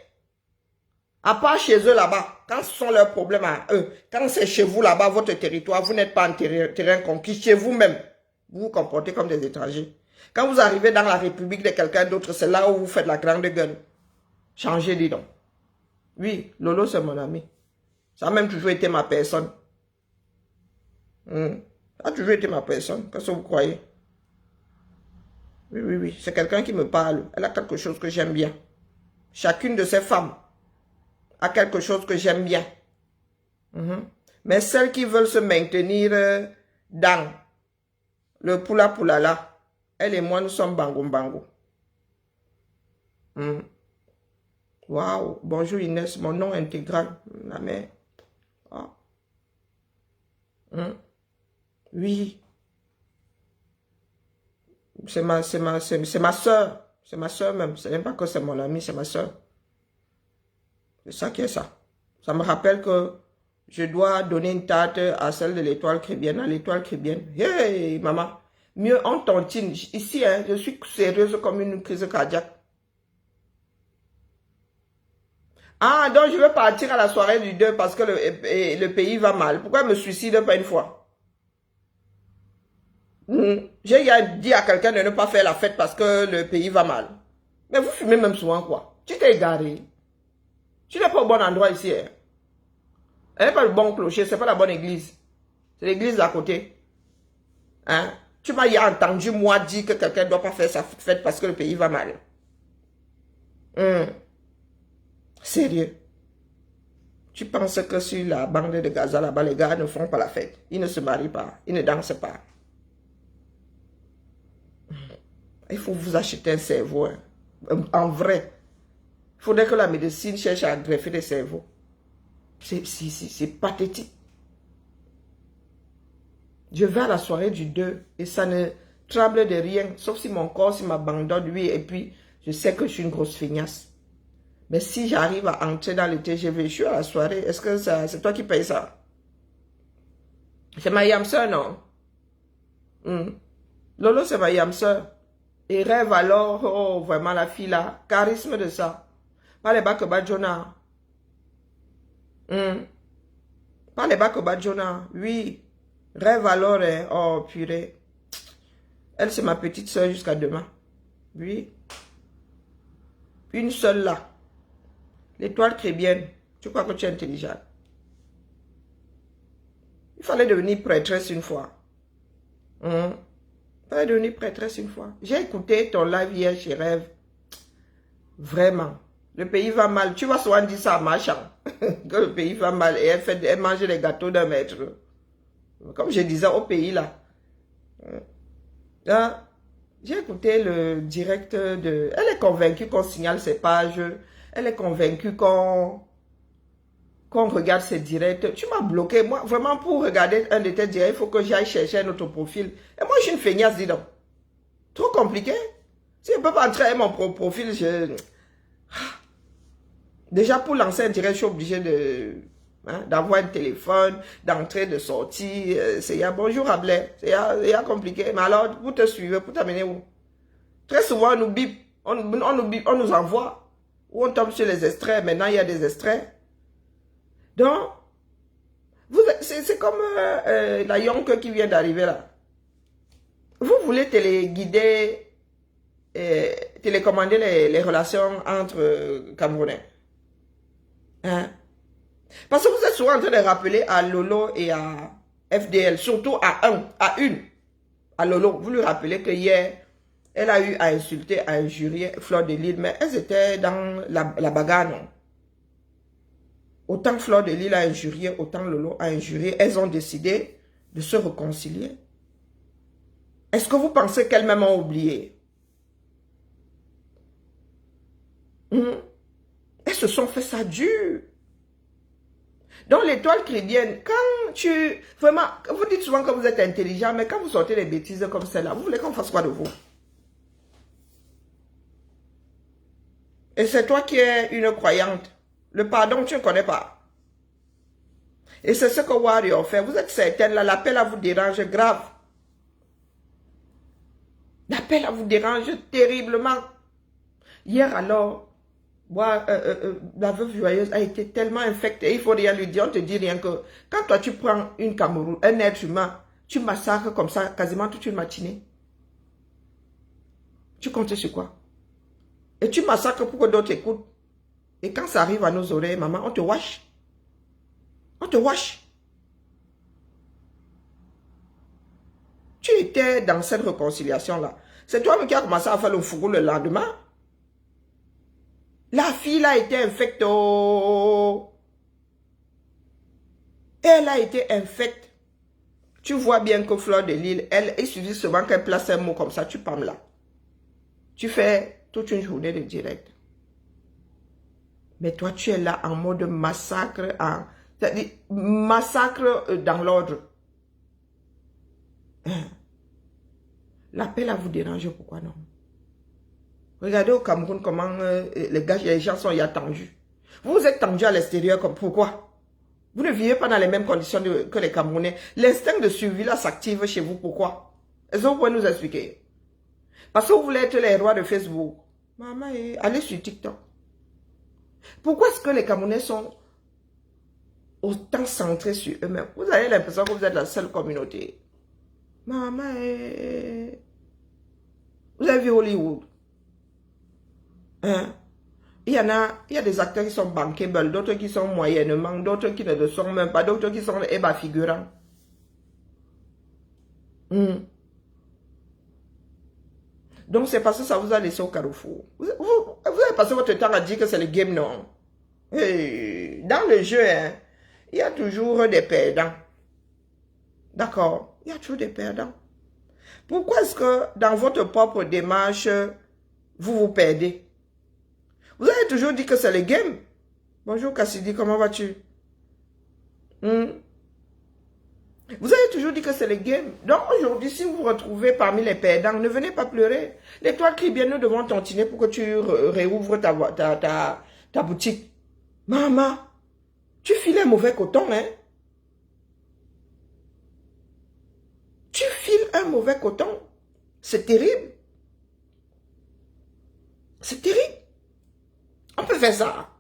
À part chez eux là-bas, quand ce sont leurs problèmes à eux, quand c'est chez vous là-bas, votre territoire, vous n'êtes pas en terrain conquis, chez vous-même. Vous vous comportez comme des étrangers. Quand vous arrivez dans la république de quelqu'un d'autre, c'est là où vous faites la grande gueule. Changez, dis donc. Oui, Lolo, c'est mon ami. Ça a même toujours été ma personne. Ça a toujours été ma personne. Qu'est-ce que vous croyez? Oui. C'est quelqu'un qui me parle. Elle a quelque chose que j'aime bien. Chacune de ces femmes a quelque chose que j'aime bien. Mais celles qui veulent se maintenir dans le poula là, elle et moi, nous sommes bango. Waouh, bonjour Inès, mon nom intégral, la mère. Oh. Oui. C'est ma soeur. C'est ma soeur même. C'est même pas que c'est mon ami, c'est ma soeur. C'est ça qui est ça. Ça me rappelle que je dois donner une tarte à celle de l'étoile chrétienne, à l'étoile chrétienne. Hey, maman. Mieux on tontine. Ici, hein, je suis sérieuse comme une crise cardiaque. Ah, donc je vais partir à la soirée du 2 parce que le pays va mal. Pourquoi je me suicide pas une fois? J'ai dit à quelqu'un de ne pas faire la fête parce que le pays va mal. Mais vous fumez même souvent quoi? Tu t'es égaré. Tu n'es pas au bon endroit ici. Hein? Elle n'est pas le bon clocher, c'est pas la bonne église. C'est l'église d'à côté. Hein? Tu m'as entendu moi dire que quelqu'un ne doit pas faire sa fête parce que le pays va mal. Sérieux. Tu penses que sur la bande de Gaza là-bas, les gars ne font pas la fête. Ils ne se marient pas. Ils ne dansent pas. Il faut vous acheter un cerveau. Hein. En vrai. Il faudrait que la médecine cherche à greffer des cerveaux. C'est pathétique. Je vais à la soirée du 2 et ça ne tremble de rien. Sauf si mon corps m'abandonne, oui. Et puis, je sais que je suis une grosse feignasse. Mais si j'arrive à entrer dans le TGV, je suis à la soirée. Est-ce que c'est toi qui payes ça? C'est ma yamseur, non? Lolo, c'est ma yamseur. Et rêve alors, oh, vraiment la fille là. Charisme de ça. Pas les bacs Badjona. Pas les bacs Badjona. Oui. Rêve alors, hein. Oh, purée. Elle, c'est ma petite soeur jusqu'à demain. Oui. Une seule là. L'étoile chrétienne. Tu crois que tu es intelligent? Il fallait devenir prêtresse une fois. Il fallait devenir prêtresse une fois. J'ai écouté ton live hier chez Rêve. Vraiment. Le pays va mal. Tu vas souvent dire ça à Machan. Que le pays va mal. Et elle mange les gâteaux d'un maître. Comme je disais au pays là. Hein? J'ai écouté le direct de... Elle est convaincue qu'on signale ses pages. Elle est convaincue qu'on regarde ses directs. Tu m'as bloqué. Moi, vraiment, pour regarder un de tes directs, il faut que j'aille chercher un autre profil. Et moi, je suis une feignasse, dis donc. Trop compliqué. Si je ne peux pas entrer à mon profil, je... Déjà, pour lancer un direct, je suis obligé de... d'avoir un téléphone, d'entrer, de sortir. C'est bonjour Ablais. C'est compliqué. Mais alors, pour te suivre, pour t'amener où? Très souvent, on nous bip. On nous envoie. Ou on tombe sur les extraits. Maintenant, il y a des extraits. Donc, c'est comme la Yonke qui vient d'arriver là. Vous voulez téléguider, télécommander les relations entre Camerounais. Hein? Parce que vous êtes souvent en train de rappeler à Lolo et à FDL, surtout à une. À Lolo, vous lui rappelez que hier, elle a eu à insulter, à injurier Fleur de Lille, mais elles étaient dans la bagarre, non? Autant Fleur de Lille a injurié, autant Lolo a injurié. Elles ont décidé de se réconcilier. Est-ce que vous pensez qu'elles-mêmes ont oublié? Elles se sont fait ça dur. Donc l'étoile chrétienne, quand tu... Vraiment, vous dites souvent que vous êtes intelligent, mais quand vous sortez des bêtises comme celle-là, vous voulez qu'on fasse quoi de vous? Et c'est toi qui es une croyante. Le pardon, tu ne connais pas. Et c'est ce que Warrior fait. Vous êtes certaine, là, l'appel à vous dérange grave. L'appel à vous dérange terriblement. Hier alors, la veuve joyeuse a été tellement infectée. Il faut rien lui dire. On te dit rien que quand toi tu prends une Cameroun, un être humain, tu massacres comme ça quasiment toute une matinée. Tu comptes sur quoi? Et tu massacres pour que d'autres écoutent. Et quand ça arrive à nos oreilles, maman, on te wash. On te wash. Tu étais dans cette réconciliation-là. C'est toi-même qui as commencé à faire le fourreau le lendemain. La fille a été infectée. Elle a été infecte. Tu vois bien que Fleur de Lille, il suffit seulement qu'elle place un mot comme ça, tu parles là. Tu fais toute une journée de direct. Mais toi, tu es là en mode massacre, c'est-à-dire massacre dans l'ordre. L'appel à vous déranger, pourquoi non? Regardez au Cameroun comment les gens sont attendus. Vous êtes tendus à l'extérieur, pourquoi? Vous ne vivez pas dans les mêmes conditions que les Camerounais. L'instinct de survie là s'active chez vous, pourquoi? Est-ce que vous pouvez nous expliquer? Parce que vous voulez être les rois de Facebook. Maman, allez sur TikTok. Pourquoi est-ce que les Camerounais sont autant centrés sur eux-mêmes? Vous avez l'impression que vous êtes la seule communauté. Maman, vous avez vu Hollywood? Hein? Il y a des acteurs qui sont bankable, d'autres qui sont moyennement, d'autres qui ne le sont même pas, d'autres qui sont figurants. Donc c'est parce que ça vous a laissé au carrefour. Vous avez passé votre temps à dire que c'est le game, non? Et dans le jeu, hein, il y a toujours des perdants. D'accord? Il y a toujours des perdants. Pourquoi est-ce que dans votre propre démarche, vous vous perdez? Vous avez toujours dit que c'est le game. Bonjour Cassidy, comment vas-tu? Vous avez toujours dit que c'est le game. Donc aujourd'hui, si vous vous retrouvez parmi les perdants, ne venez pas pleurer. L'étoile crie bien, nous devons tontiner pour que tu réouvres ta boutique. Maman, tu files un mauvais coton, hein? Tu files un mauvais coton. C'est terrible. C'est terrible. On peut faire ça.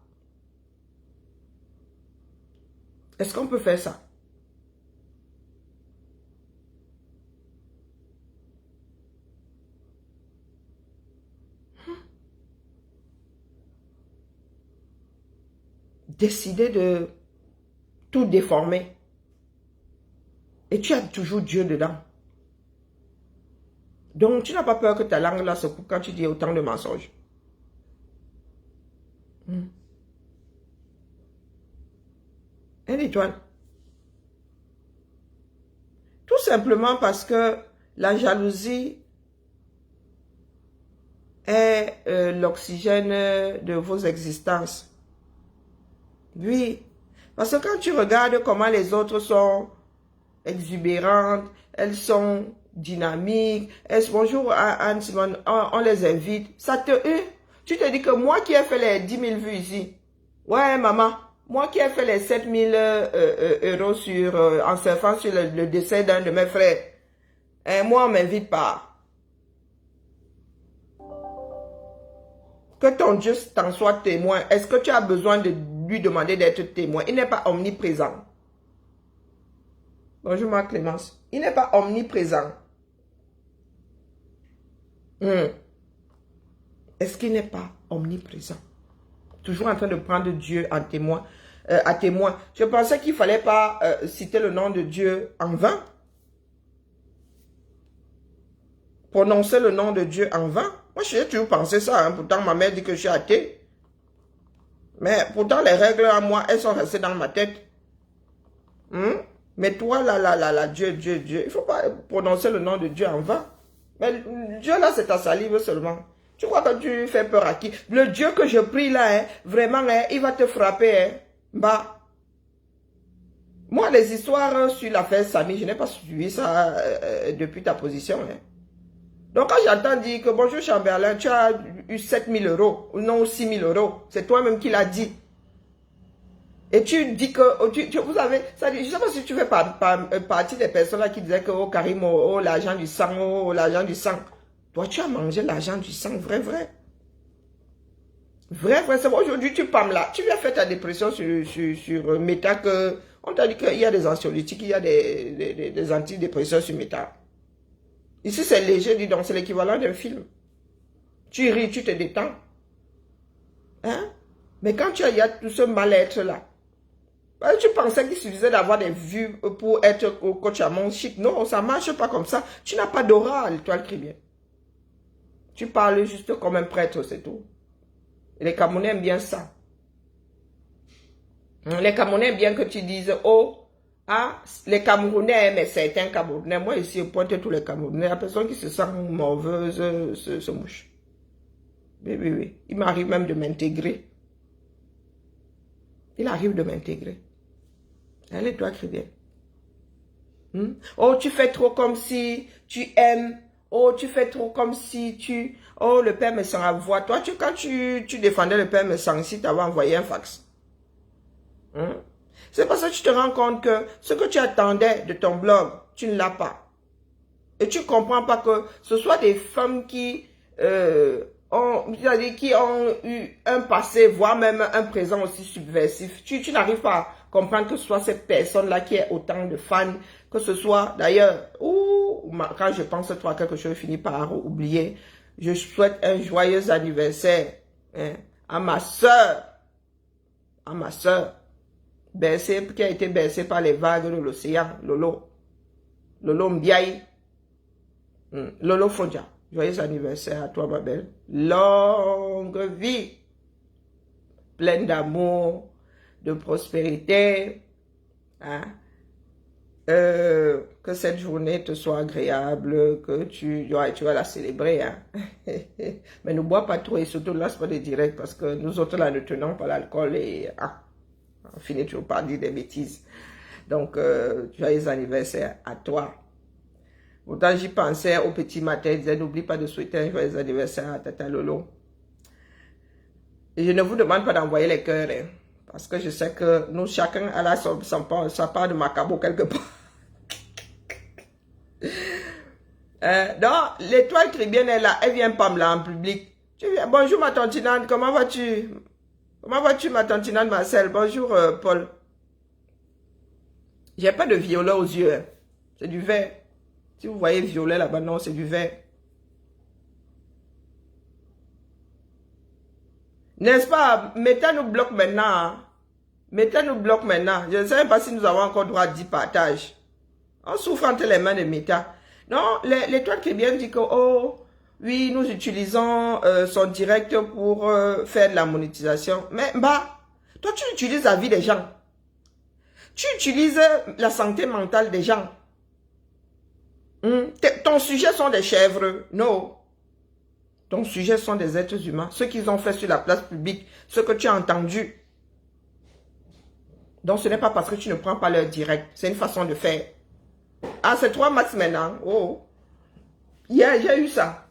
Est-ce qu'on peut faire ça? Décider de tout déformer. Et tu as toujours Dieu dedans. Donc, tu n'as pas peur que ta langue là se coupe quand tu dis autant de mensonges. Une étoile. Tout simplement parce que la jalousie est l'oxygène de vos existences. Oui. Parce que quand tu regardes comment les autres sont exubérantes, elles sont dynamiques, bonjour Anne-Simone, on les invite, ça te tu te dis que moi qui ai fait les 10 000 vues ici, ouais maman, moi qui ai fait les 7 000 euros en surfant sur le décès d'un de mes frères, moi on ne m'invite pas. Que ton Dieu t'en soit témoin. Est-ce que tu as besoin de lui demander d'être témoin? Il n'est pas omniprésent. Bonjour ma Clémence. Il n'est pas omniprésent. Est-ce qu'il n'est pas omniprésent? Toujours en train de prendre Dieu en témoin, à témoin. Je pensais qu'il ne fallait pas citer le nom de Dieu en vain. Prononcer le nom de Dieu en vain. Moi, j'ai toujours pensé ça. Pourtant, ma mère dit que je suis athée. Mais pourtant, les règles à moi, elles sont restées dans ma tête. Mais toi, là, Dieu. Il ne faut pas prononcer le nom de Dieu en vain. Mais Dieu, là, c'est ta salive seulement. Tu crois que tu fais peur à qui? Le Dieu que je prie là, vraiment, il va te frapper. Bah. Moi, les histoires sur l'affaire Samy, je n'ai pas suivi ça depuis ta position. Donc, quand j'entends dire que bonjour Chamberlain, tu as eu 7 000 euros, ou non 6 000 euros, c'est toi-même qui l'as dit. Et tu dis que, vous avez, ça dit, je ne sais pas si tu fais partie des personnes là qui disaient que, oh Karim, oh l'argent du sang, oh l'argent du sang. Toi, tu as mangé l'argent du sang, vrai. Vrai, c'est bon, aujourd'hui tu parles là. Tu viens faire ta dépression sur Meta que, on t'a dit qu'il y a des anxiolytiques, il y a des antidépresseurs sur Meta. Ici, c'est léger, dis donc, c'est l'équivalent d'un film. Tu ris, tu te détends. Mais quand il y a tout ce mal-être-là, tu pensais qu'il suffisait d'avoir des vues pour être au coach à mon chic. Non, ça ne marche pas comme ça. Tu n'as pas d'aura à l'Étoile Caribéenne. Tu parles juste comme un prêtre, c'est tout. Et les Camerounais aiment bien ça. Les Camerounais aiment bien que tu dises, oh, les Camerounais, mais certains Camerounais, moi ici, je pointe tous les Camerounais, la personne qui se sent morveuse se mouche. Oui. Il m'arrive même de m'intégrer. Il arrive de m'intégrer. Elle doit crier. Oh, tu fais trop comme si tu aimes. Oh, tu fais trop comme si tu... Oh, le père me sent à voix. Toi, quand tu défendais le père me sent, si tu avais envoyé un fax. C'est parce que tu te rends compte que ce que tu attendais de ton blog, tu ne l'as pas. Et tu ne comprends pas que ce soit des femmes qui ont eu un passé, voire même un présent aussi subversif. Tu n'arrives pas à comprendre que ce soit cette personne-là qui ait autant de fans, que ce soit d'ailleurs, quand je pense à toi, quelque chose finit par oublier, je souhaite un joyeux anniversaire à ma soeur, bercée, qui a été bercée par les vagues de l'océan, Lolo Mbiaye, Lolo Fondia. Joyeux anniversaire à toi, ma belle. Longue vie, pleine d'amour, de prospérité. Que cette journée te soit agréable, que tu vas la célébrer. Mais ne bois pas trop et surtout lance pas des directs parce que nous autres là ne tenons pas l'alcool et on finit toujours par dire des bêtises. Donc, joyeux anniversaire à toi. Pourtant, j'y pensais au petit matin, je disais, n'oublie pas de souhaiter un joyeux anniversaire à Tata Lolo. Et je ne vous demande pas d'envoyer les cœurs, parce que je sais que nous, chacun a sa part de macabo quelque part. Donc, l'étoile caribéenne est là, elle vient pas me là en public. Tu viens, bonjour ma tantinante, comment vas-tu? Comment vas-tu ma tantinante Marcel? Bonjour Paul. J'ai pas de violet aux yeux, c'est du vert. Si vous voyez violet là-bas, non, c'est du vert. N'est-ce pas? Meta nous bloque maintenant. Meta nous bloque maintenant. Je ne sais pas si nous avons encore droit à 10 partages. On souffre entre les mains de Meta. Non, l'étoile caribéenne dit que, oh, oui, nous utilisons son direct pour faire de la monétisation. Mais, toi, tu utilises la vie des gens. Tu utilises la santé mentale des gens. Ton sujet sont des chèvres. Non. Ton sujet sont des êtres humains. Ce qu'ils ont fait sur la place publique, ce que tu as entendu. Donc, ce n'est pas parce que tu ne prends pas leur direct. C'est une façon de faire. Ah, c'est 3 max maintenant. Oh. Hier, j'ai eu ça.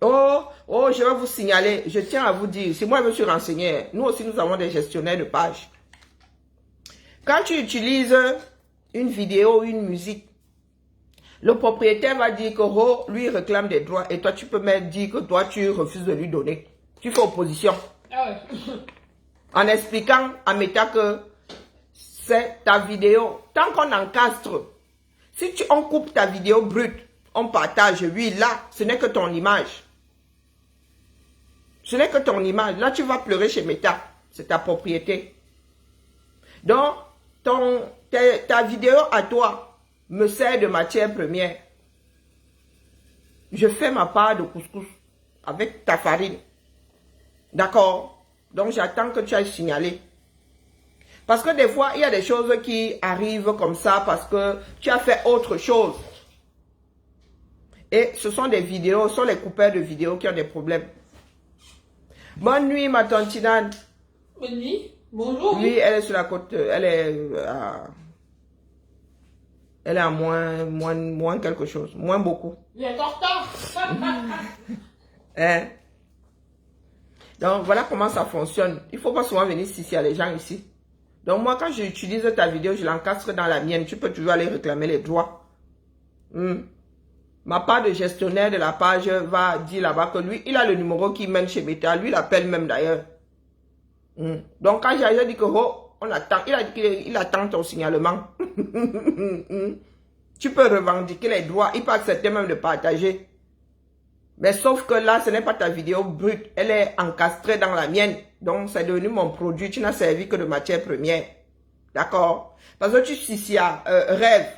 Oh, je vais vous signaler. Je tiens à vous dire, si moi je me suis renseigné, nous aussi nous avons des gestionnaires de pages. Quand tu utilises une vidéo, une musique, le propriétaire va dire que oh, lui réclame des droits et toi tu peux même dire que toi tu refuses de lui donner. Tu fais opposition. Ah ouais. En expliquant, en mettant que c'est ta vidéo. Tant qu'on encastre, si on coupe ta vidéo brute, on partage, oui, là, ce n'est que ton image. Ce n'est que ton image. Là, tu vas pleurer chez Meta. C'est ta propriété. Donc, ta vidéo à toi me sert de matière première. Je fais ma part de couscous avec ta farine. D'accord? Donc, j'attends que tu ailles signaler. Parce que des fois, il y a des choses qui arrivent comme ça parce que tu as fait autre chose. Et ce sont des vidéos, ce sont les coupeurs de vidéos qui ont des problèmes. Bonne nuit, ma tantinane. Bonne nuit. Bonjour. Oui, elle est sur la côte, elle est à moins quelque chose, moins beaucoup. Il est en retard. Hein? Donc, voilà comment ça fonctionne. Il ne faut pas souvent venir ici, il y a les gens ici. Donc, moi, quand j'utilise ta vidéo, je l'encastre dans la mienne. Tu peux toujours aller réclamer les droits. Ma part de gestionnaire de la page va dire là-bas que lui, il a le numéro qui mène chez Meta. Lui, il appelle même d'ailleurs. Donc, quand j'ai dit que, oh, on attend, il a dit qu'il attend ton signalement. Tu peux revendiquer les droits. Il peut accepter même de partager. Mais sauf que là, ce n'est pas ta vidéo brute. Elle est encastrée dans la mienne. Donc, c'est devenu mon produit. Tu n'as servi que de matière première. D'accord? Parce que tu rêves.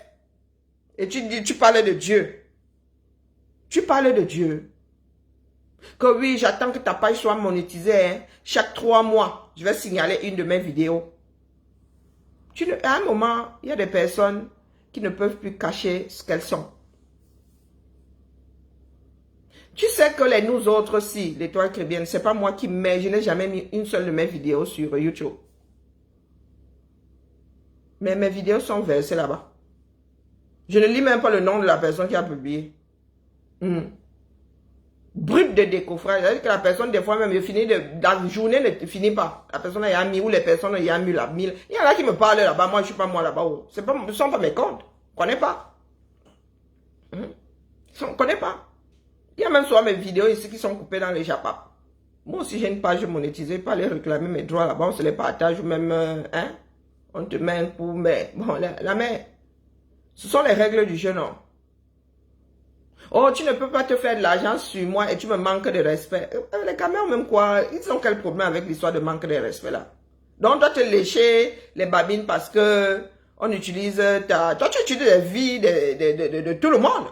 Et tu parles de Dieu. Tu parles de Dieu. Que oui, j'attends que ta page soit monétisée. Hein. Chaque 3 mois, je vais signaler une de mes vidéos. À un moment, il y a des personnes qui ne peuvent plus cacher ce qu'elles sont. Tu sais que nous autres, si, l'étoile chrétienne, c'est pas moi qui mets, je n'ai jamais mis une seule de mes vidéos sur YouTube. Mais mes vidéos sont versées là-bas. Je ne lis même pas le nom de la personne qui a publié. Brut de décoffrage. C'est-à-dire que la personne, des fois même, la journée ne finit pas. La personne a mis, ou les personnes y a mis la mille. Il y en a qui me parlent là-bas, moi je suis pas moi là-bas. Ce ne sont pas mes comptes. On ne connaît pas. On ne connaît pas. Il y a même souvent mes vidéos ici qui sont coupées dans les japap. Moi aussi j'ai une page monétisée, pas aller réclamer mes droits là-bas, on se les partage ou même, on te met un coup, mais bon, la mère, ce sont les règles du jeu, non? Oh, tu ne peux pas te faire de l'argent sur moi et tu me manques de respect. Les caméras même quoi, ils ont quel problème avec l'histoire de manque de respect là? Donc, on doit te lécher les babines parce que on utilise toi tu utilises la vie de tout le monde.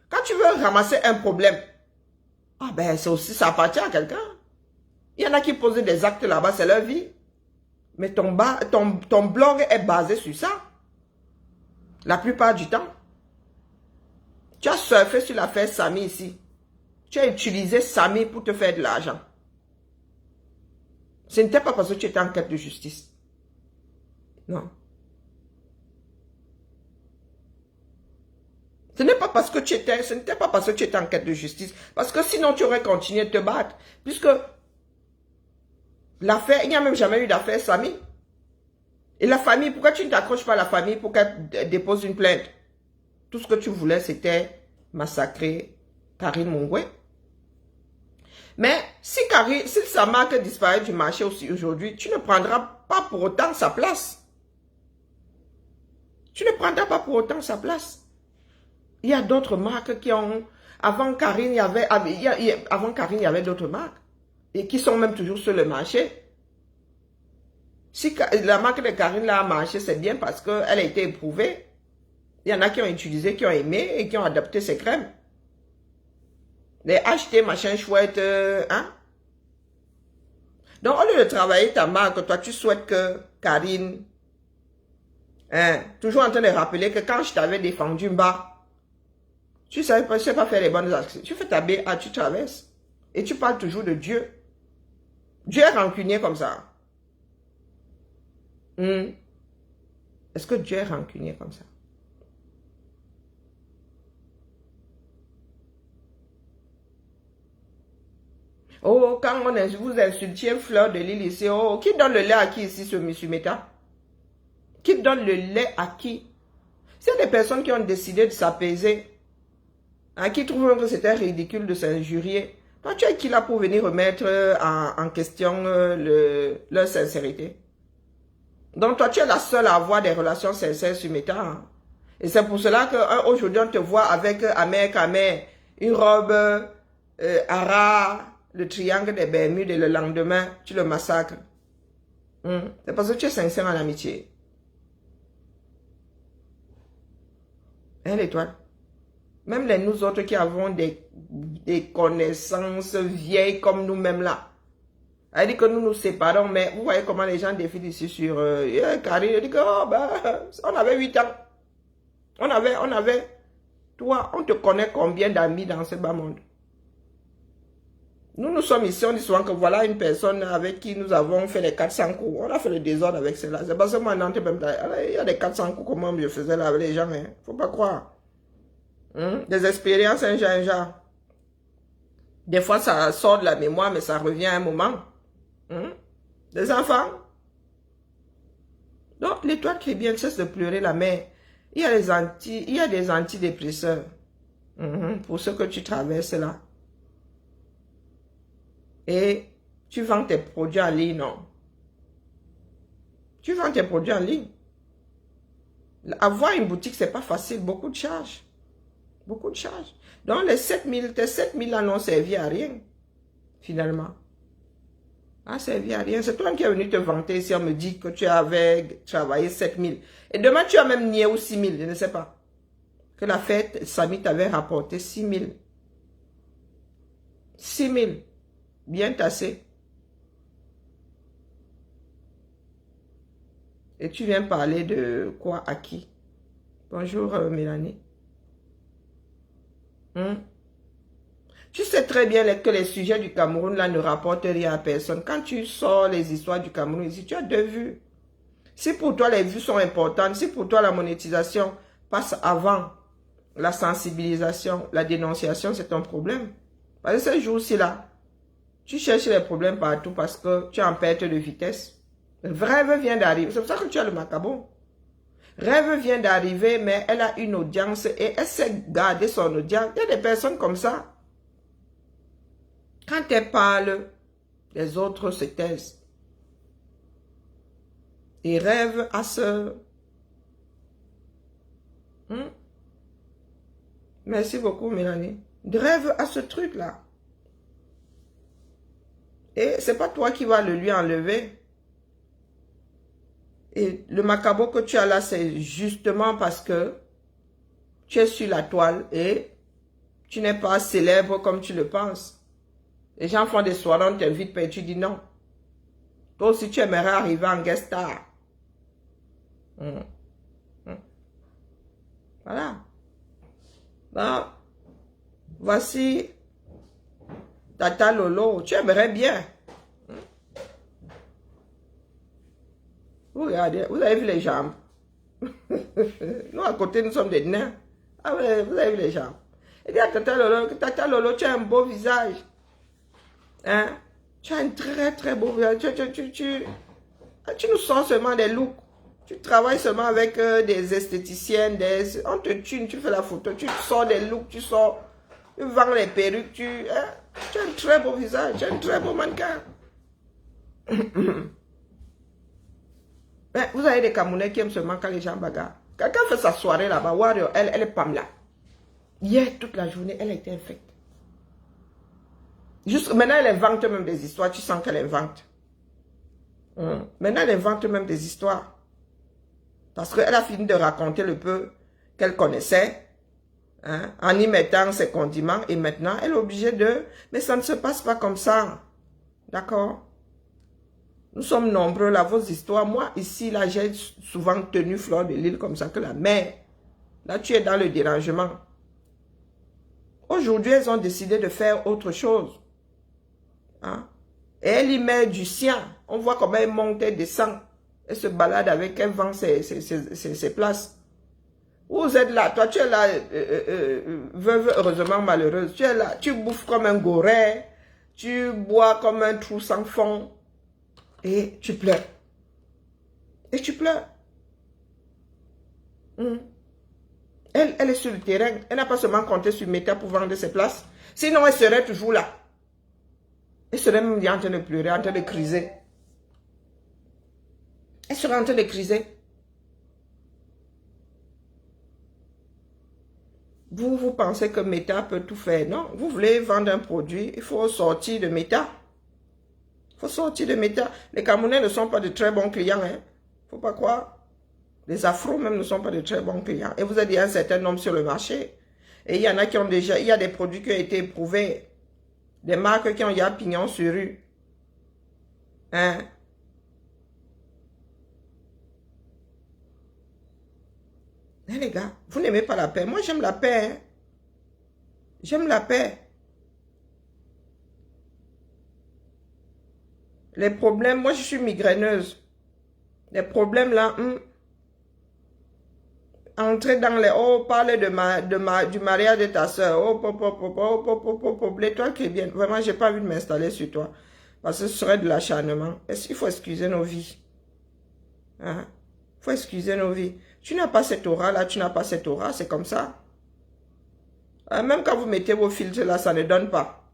Quand tu veux ramasser un problème, ah ben c'est aussi, ça appartient à quelqu'un. Il y en a qui posent des actes là-bas, c'est leur vie. Mais ton blog est basé sur ça. La plupart du temps. Tu as surfé sur l'affaire Samy ici. Tu as utilisé Samy pour te faire de l'argent. Ce n'était pas parce que tu étais en quête de justice. Non. Ce n'était pas parce que tu étais en quête de justice. Parce que sinon, tu aurais continué de te battre. Puisque l'affaire, il n'y a même jamais eu d'affaire Samy. Et la famille, pourquoi tu ne t'accroches pas à la famille pour qu'elle dépose une plainte? Tout ce que tu voulais, c'était massacrer Karine Mongwe. Mais si sa marque disparaît du marché aussi aujourd'hui, tu ne prendras pas pour autant sa place. Tu ne prendras pas pour autant sa place. Il y a d'autres marques qui ont... Avant Karine, il y avait d'autres marques. Et qui sont même toujours sur le marché. Si la marque de Karine là a marché, c'est bien parce qu'elle a été éprouvée. Il y en a qui ont utilisé, qui ont aimé et qui ont adapté ces crèmes. Les HT, machin chouette, hein. Donc, au lieu de travailler ta marque, toi, tu souhaites que Karine, toujours en train de rappeler que quand je t'avais défendu bas, Tu ne sais pas faire les bonnes actions. Tu fais ta BA, tu traverses. Et tu parles toujours de Dieu. Dieu est rancunier comme ça. Est-ce que Dieu est rancunier comme ça? Oh, quand vous insultiez Fleur de Lys ici, oh, qui donne le lait à qui ici, ce monsieur Meta? Qui donne le lait à qui? C'est des personnes qui ont décidé de s'apaiser, hein, qui trouvent que c'était ridicule de s'injurier. Toi, tu es qui là pour venir remettre en question leur sincérité? Donc, toi, tu es la seule à avoir des relations sincères sur Meta. Hein? Et c'est pour cela qu'aujourd'hui, on te voit avec Amer Kamer, une robe Ara, le triangle des Bermudes, et le lendemain, tu le massacres. C'est parce que tu es sincère en amitié. Hein, l'étoile? Même nous autres qui avons des connaissances vieilles comme nous-mêmes là. Elle dit que nous nous séparons, mais vous voyez comment les gens défilent ici sur Karine. Elle dit que on avait 8 ans. On avait. Toi, on te connaît combien d'amis dans ce bas monde? Nous sommes ici, on dit souvent que voilà une personne avec qui nous avons fait les 400 coups. On a fait le désordre avec cela. C'est parce que moi, Nantes, même, il y a des 400 coups, comment je faisais là avec les gens. Hein? Faut pas croire. Des expériences, un genre. Des fois, ça sort de la mémoire, mais ça revient à un moment. Des enfants. Donc, l'étoile qui est bien, cesse de pleurer la mère. Il y a des antidépresseurs. Pour ce que tu traverses là. Et tu vends tes produits en ligne, non? Tu vends tes produits en ligne. Avoir une boutique, c'est pas facile. Beaucoup de charges. Beaucoup de charges. Donc, les 7000, tes 7000 là n'ont servi à rien. Finalement. Ah, servi à rien. C'est toi qui es venu te vanter si on me dit que tu avais travaillé 7000. Et demain, tu as même nié ou 6000, je ne sais pas. Que la fête, Samy t'avait rapporté 6000. 6000. Bien tassé. Et tu viens parler de quoi à qui? Bonjour Mélanie. Tu sais très bien que les sujets du Cameroun là ne rapportent rien à personne. Quand tu sors les histoires du Cameroun ici, tu as 2 vues. Si pour toi les vues sont importantes, si pour toi la monétisation passe avant la sensibilisation, la dénonciation, c'est un problème. Parce que ces jours-ci là, tu cherches les problèmes partout parce que tu es en perte de vitesse. Rêve vient d'arriver. C'est pour ça que tu as le macabon. Rêve vient d'arriver, mais elle a une audience et elle sait garder son audience. Il y a des personnes comme ça. Quand elle parle, les autres se taisent. Et Rêve à ce... Merci beaucoup, Mélanie. Rêve à ce truc-là. Et c'est pas toi qui vas le lui enlever. Et le macabo que tu as là, c'est justement parce que tu es sur la toile et tu n'es pas célèbre comme tu le penses. Les gens font des soirées, on t'invite, et tu dis non. Toi aussi, tu aimerais arriver en guest star. Voilà. Donc, voici Tata Lolo. Tu aimerais bien. Vous regardez, vous avez vu les jambes. Nous, à côté, nous sommes des nains. Ah, vous avez vu les jambes. Et dis à Tata Lolo, tu as un beau visage. Hein? Tu as un très très beau visage. Tu nous sors seulement des looks. Tu travailles seulement avec des esthéticiennes, on te tue, tu fais la photo, tu sors des looks, tu vends les perruques, tu as un très beau visage, tu as un très beau mannequin. Mais vous avez des Camerounais qui aiment seulement quand les gens bagarrent. Quelqu'un fait sa soirée là-bas, Wario, elle est Pamela. Hier, toute la journée, elle a été infecte. Juste, maintenant, elle invente même des histoires, tu sens qu'elle invente. Maintenant, elle invente même des histoires. Parce qu'elle a fini de raconter le peu qu'elle connaissait, hein, en y mettant ses condiments. Et maintenant, elle est obligée de... Mais ça ne se passe pas comme ça. D'accord? Nous sommes nombreux là, vos histoires. Moi, ici, là, j'ai souvent tenu Fleur de Lys comme ça que la mère. Là, tu es dans le dérangement. Aujourd'hui, elles ont décidé de faire autre chose. Hein? Et elle y met du sien. On voit comment elle monte, elle descend. Elle se balade avec, elle vend ses places. Vous êtes là, toi tu es là, veuve heureusement malheureuse. Tu es là, tu bouffes comme un goré, tu bois comme un trou sans fond. Et tu pleures. Et tu pleures. Elle est sur le terrain. Elle n'a pas seulement compté sur Meta pour vendre ses places. Sinon, elle serait toujours là. Elle serait même en train de pleurer, en train de criser. Elle serait en train de criser. Vous pensez que Meta peut tout faire. Non, vous voulez vendre un produit, il faut sortir de Meta. Il faut sortir de Meta. Les Camerounais ne sont pas de très bons clients. Il ne faut pas croire. Les Afros même ne sont pas de très bons clients. Et vous avez un certain nombre sur le marché. Et il y en a qui ont déjà... Il y a des produits qui ont été éprouvés. Des marques qui ont eu un pignon sur rue. Hein? Eh les gars, vous n'aimez pas la paix. Moi, j'aime la paix. Hein? J'aime la paix. Les problèmes, moi, je suis migraineuse. Les problèmes là... Entrer dans les... Oh, parler du mariage de ta soeur. Oh, toi qui es bien. Vraiment, j'ai pas envie de m'installer sur toi. Parce que ce serait de l'acharnement. Il faut excuser nos vies. Hein? Il faut excuser nos vies. Tu n'as pas cette aura là, tu n'as pas cette aura, c'est comme ça. Même quand vous mettez vos filtres là, ça ne donne pas.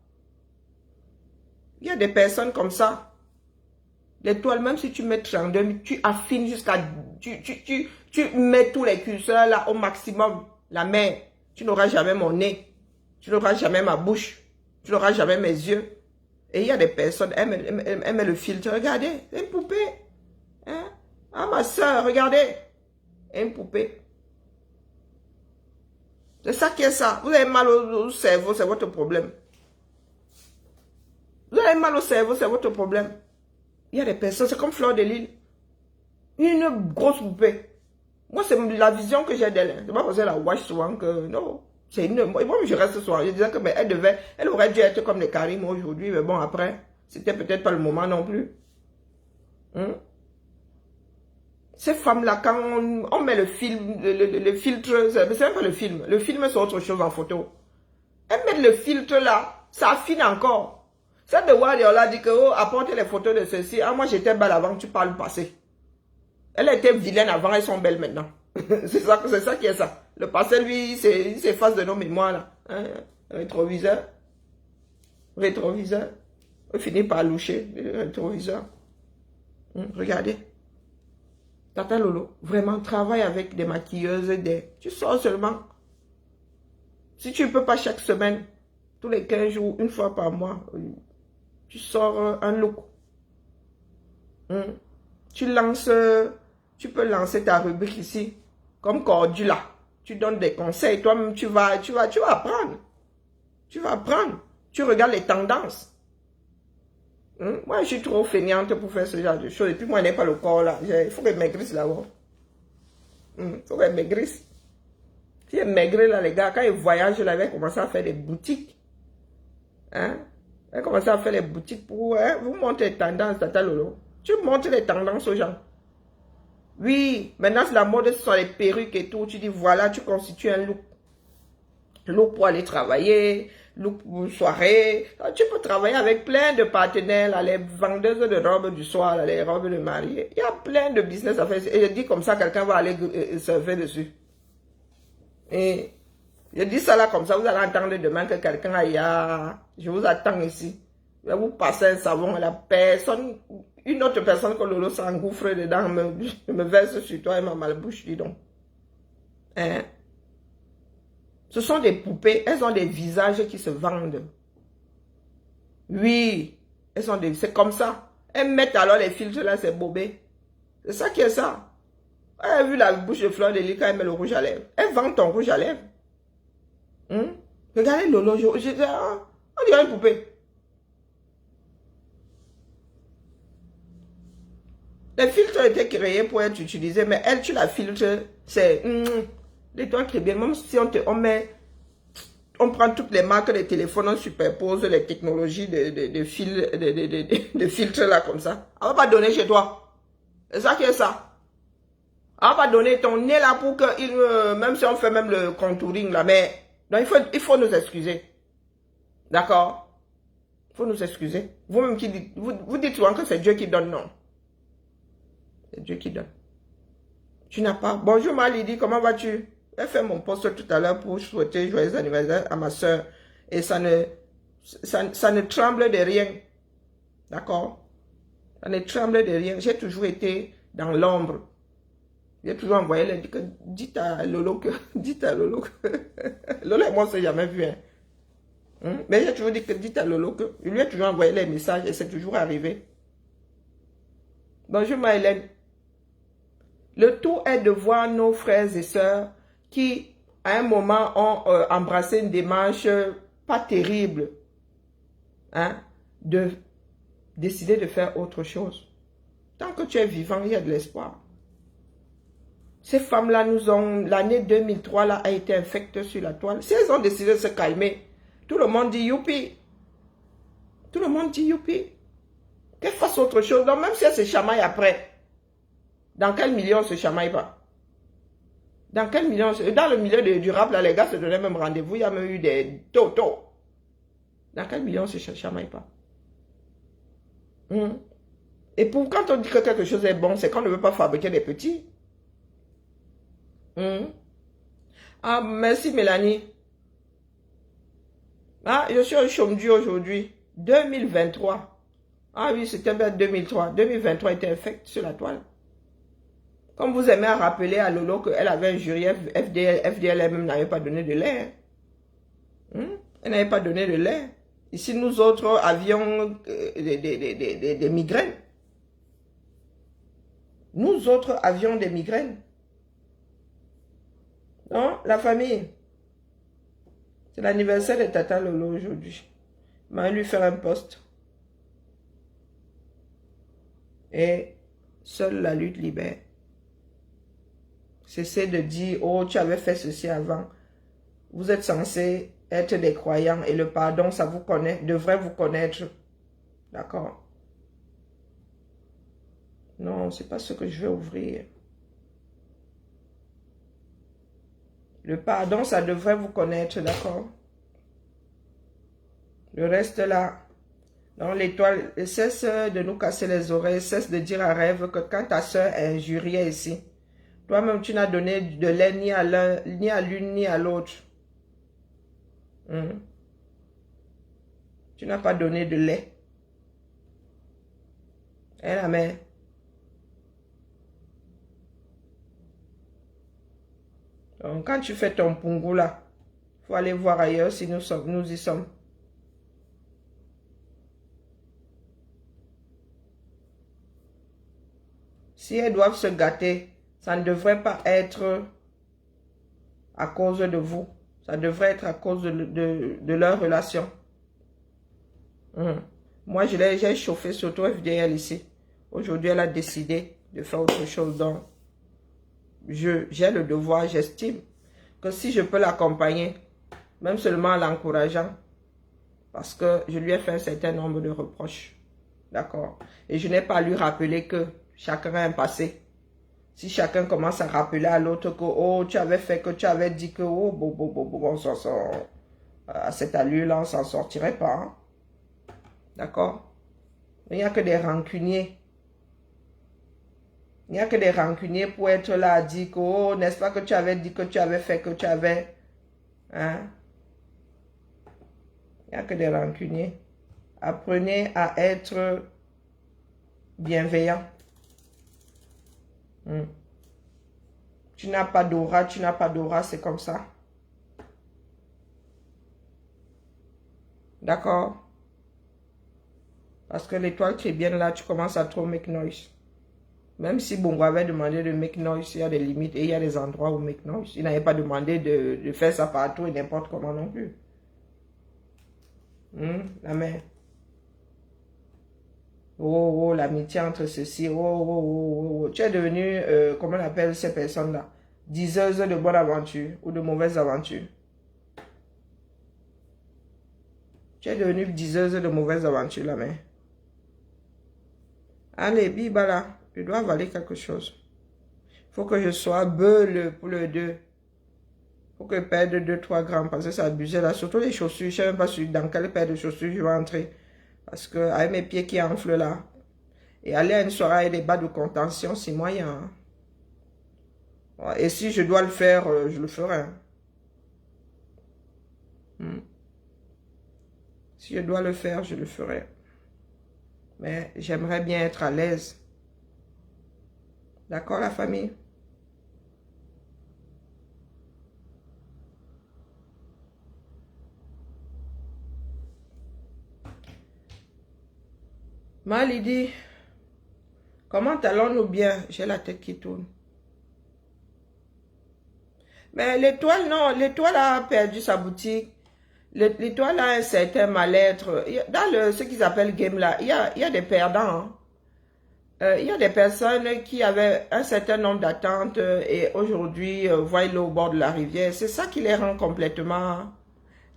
Il y a des personnes comme ça. L'étoile, même si tu mets 32, tu affines jusqu'à... Tu mets tous les curseurs là au maximum. La main, tu n'auras jamais mon nez. Tu n'auras jamais ma bouche. Tu n'auras jamais mes yeux. Et il y a des personnes, elles mettent le filtre. Regardez, c'est une poupée. Hein? Ah, ma soeur, regardez. Une poupée. C'est ça qui est ça. Vous avez mal au cerveau, c'est votre problème. Vous avez mal au cerveau, c'est votre problème. Il y a des personnes, c'est comme Fleur de Lille. Une grosse poupée. Moi, c'est la vision que j'ai d'elle. C'est pas parce qu'elle la watch souvent que... Non. C'est une... Moi, je reste ce soir. Je disais que mais elle aurait dû être comme les Karim aujourd'hui. Mais bon, après, c'était peut-être pas le moment non plus. Ces femmes-là, quand on met le film, le filtre... C'est même pas le film. Le film, c'est autre chose en photo. Elles mettent le filtre là. Ça affine encore. Celle de Warrior dit que, oh, apportez les photos de ceci. Ah, moi, j'étais belle avant, tu parles passé. Elle était vilaine avant, elles sont belles maintenant. c'est ça qui est ça. Le passé, lui, il s'efface de nos mémoires, là. Hein? Rétroviseur. Rétroviseur. On finit par loucher. Rétroviseur. Regardez. Tata Lolo, vraiment, travaille avec des maquilleuses. Tu sors seulement. Si tu ne peux pas chaque semaine, tous les 15 jours, une fois par mois, tu sors un look. Tu peux lancer ta rubrique ici, comme Cordula. Tu donnes des conseils, toi-même tu vas apprendre. Tu vas apprendre. Tu regardes les tendances. Moi, je suis trop fainéante pour faire ce genre de choses. Et puis moi, je n'ai pas le corps là. Il faut que je maigrisse là-bas. Il faut que je maigrisse. Si je maigris là, les gars, quand ils voyagent, là, ils vont commencer à faire des boutiques. Hein? Ils vont commencer à faire les boutiques pour vous montrer les tendances, Tata Lolo. Tu montres les tendances aux gens. Oui, maintenant c'est la mode, ce sont les perruques et tout. Tu dis voilà, tu constitues un look. Look pour aller travailler, look pour soirée. Tu peux travailler avec plein de partenaires, là, les vendeuses de robes du soir, là, les robes de mariée. Il y a plein de business à faire. Et je dis comme ça, quelqu'un va aller surfer dessus. Et je dis ça là comme ça, vous allez entendre demain que quelqu'un aille à... Je vous attends ici. Je vais vous passer un savon à la personne... Une autre personne que Lolo s'engouffre dedans me verse sur toi et ma malbouche, dis donc. Hein? Ce sont des poupées, elles ont des visages qui se vendent. Oui, elles sont des... C'est comme ça. Elles mettent alors les filtres là, c'est bobé. C'est ça qui est ça. Elle a vu la bouche de Fleur de Lille quand elle met le rouge à lèvres. Elle vend ton rouge à lèvres. Regardez Lolo, on dirait une poupée. Les filtres ont été créés pour être utilisés, mais elle, tu la filtres, c'est... L'étoile très bien, même si on on prend toutes les marques des téléphones, on superpose les technologies de filtres là comme ça. On va pas donner chez toi. C'est ça qui est ça. On va pas donner ton nez là pour que, même si on fait même le contouring là, mais donc il faut nous excuser. D'accord? Il faut nous excuser. Vous-même qui dites, vous dites souvent que c'est Dieu qui donne, non. C'est Dieu qui donne. Tu n'as pas. Bonjour ma Lydie, comment vas-tu? J'ai fait mon post tout à l'heure pour souhaiter joyeux anniversaire à ma soeur. Et ça ne tremble de rien. D'accord? Ça ne tremble de rien. J'ai toujours été dans l'ombre. J'ai toujours envoyé les... Dites à Lolo que... Dites à Lolo que... Lolo et moi, on ne s'est jamais vu. Hein. Mais j'ai toujours dit que... Dites à Lolo que... Je lui ai toujours envoyé les messages et c'est toujours arrivé. Bonjour Maëlène. Le tout est de voir nos frères et sœurs qui, à un moment, ont embrassé une démarche pas terrible, hein, de décider de faire autre chose. Tant que tu es vivant, il y a de l'espoir. Ces femmes-là nous ont, l'année 2003 là, a été infectée sur la toile. Si elles ont décidé de se calmer, tout le monde dit youpi. Tout le monde dit youpi. Qu'elles fassent autre chose. Donc même si elles se chamaillent après, dans quel milieu on se chamaille pas? Dans quel milieu? Dans le milieu du rap, là, les gars se donnaient même rendez-vous. Il y a même eu des toto. Dans quel milieu on se chamaille pas? Et pour quand on dit que quelque chose est bon, c'est qu'on ne veut pas fabriquer des petits. Ah, merci Mélanie. Ah, je suis au chômage aujourd'hui. 2023. Ah oui, c'était bien 2003. 2023 était infect sur la toile. Comme vous aimez à rappeler à Lolo qu'elle avait un jury FDL elle-même n'avait pas donné de lait. Elle n'avait pas donné de lait. Ici, nous autres avions des migraines. Nous autres avions des migraines. Non, la famille. C'est l'anniversaire de Tata Lolo aujourd'hui. Je vais lui faire un post. Et seule la lutte libère. Cessez de dire, oh, tu avais fait ceci avant. Vous êtes censés être des croyants et le pardon, ça vous connaît, devrait vous connaître. D'accord? Non, c'est pas ce que je vais ouvrir. Le pardon, ça devrait vous connaître, d'accord? Le reste là, dans l'étoile, cesse de nous casser les oreilles, cesse de dire à Rêve que quand ta soeur est injuriée ici, toi-même, tu n'as donné de lait ni à l'une ni à l'autre. Tu n'as pas donné de lait. Eh la mère. Donc, quand tu fais ton pungu là, il faut aller voir ailleurs si nous y sommes. Si elles doivent se gâter, ça ne devrait pas être à cause de vous. Ça devrait être à cause de leur relation. Moi, j'ai chauffé surtout FDL ici. Aujourd'hui, elle a décidé de faire autre chose. Donc, j'ai le devoir, j'estime que si je peux l'accompagner, même seulement en l'encourageant, parce que je lui ai fait un certain nombre de reproches. D'accord? Et je n'ai pas à lui rappeler que chacun a un passé. Si chacun commence à rappeler à l'autre que, oh, tu avais fait, que tu avais dit que, oh, bon, à cette allure-là, on ne s'en sortirait pas. Hein? D'accord? Il n'y a que des rancuniers. Il n'y a que des rancuniers pour être là à dire que, oh, n'est-ce pas que tu avais dit que tu avais fait, que tu avais... Hein? Il n'y a que des rancuniers. Apprenez à être bienveillant. Tu n'as pas d'aura, c'est comme ça. D'accord? Parce que l'étoile qui est bien là, tu commences à trop make noise. Même si Bongo avait demandé de make noise, il y a des limites et il y a des endroits où make noise. Il n'avait pas demandé de faire ça partout et n'importe comment non plus. La mère. Oh, l'amitié entre ceci. Oh. Tu es devenu, comment on appelle ces personnes-là? Diseuses de bonne aventure ou de mauvaise aventure. Tu es devenue diseuse de mauvaises aventures, la mère. Allez, Biba là, je dois avaler quelque chose. Il faut que je sois beule pour le 2. Il faut que je perde 2-3 grammes parce que c'est abusé là. Surtout les chaussures, je ne sais même pas dans quelle paire de chaussures je vais entrer. Parce que avec mes pieds qui enflent là. Et aller à une soirée avec des bas de contention, c'est moyen. Hein. Ouais, et si je dois le faire, je le ferai. Si je dois le faire, je le ferai. Mais j'aimerais bien être à l'aise. D'accord, la famille? Malidi, comment allons-nous bien? J'ai la tête qui tourne. Mais l'étoile, non, l'étoile a perdu sa boutique. L'étoile a un certain mal-être. Dans ce qu'ils appellent game là, il y a des perdants. Hein. Il y a des personnes qui avaient un certain nombre d'attentes et aujourd'hui voient l'eau au bord de la rivière. C'est ça qui les rend complètement...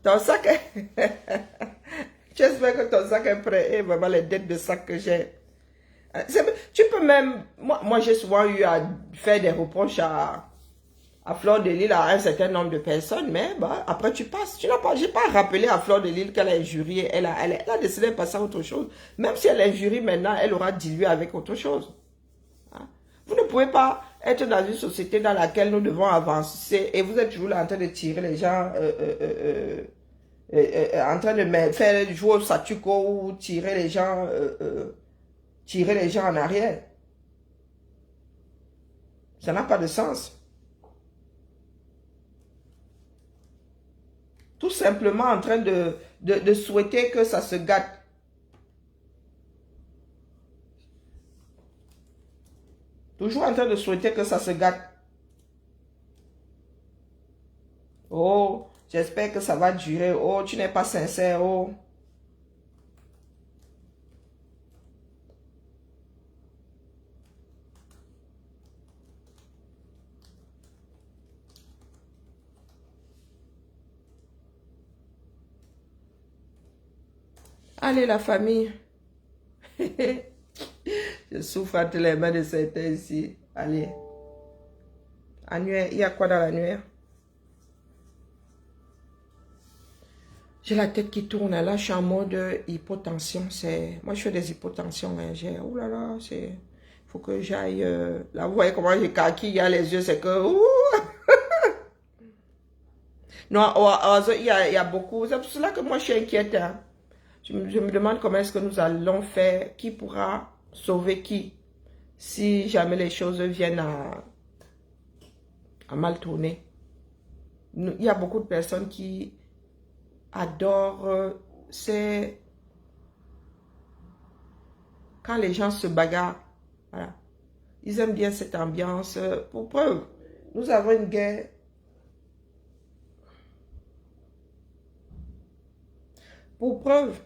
Ton sac... J'espère que ton sac est prêt et vraiment les dettes de sac que j'ai. Tu peux même... Moi j'ai souvent eu à faire des reproches à Fleur de Lille à un certain nombre de personnes, mais bah, après tu passes. Je n'ai pas rappelé à Fleur de Lille qu'elle a injurié. Elle a décidé de passer à autre chose. Même si elle injurie maintenant, elle aura dilué avec autre chose. Hein? Vous ne pouvez pas être dans une société dans laquelle nous devons avancer et vous êtes toujours là en train de tirer les gens... en train de faire jouer au statu-quo ou tirer les gens en arrière. Ça n'a pas de sens. Tout simplement en train de souhaiter que ça se gâte. Toujours en train de souhaiter que ça se gâte. Oh, j'espère que ça va durer. Oh, tu n'es pas sincère. Oh. Allez, la famille. Je souffre entre les mains de certains ici. Allez. Annuaire, il y a quoi dans l'annuaire? J'ai la tête qui tourne. Là, je suis en mode hypotension. Moi, je fais des hypotensions. Hein. Oh là là, il faut que j'aille... Là, vous voyez comment j'ai kaki, il y a les yeux, c'est que... Non, il y a beaucoup. C'est pour cela que moi, je suis inquiète. Hein. Je me demande comment est-ce que nous allons faire. Qui pourra sauver qui? Si jamais les choses viennent à mal tourner. Il y a beaucoup de personnes qui adorent, c'est quand les gens se bagarrent. Voilà. Ils aiment bien cette ambiance. Pour preuve, nous avons une guerre. Pour preuve.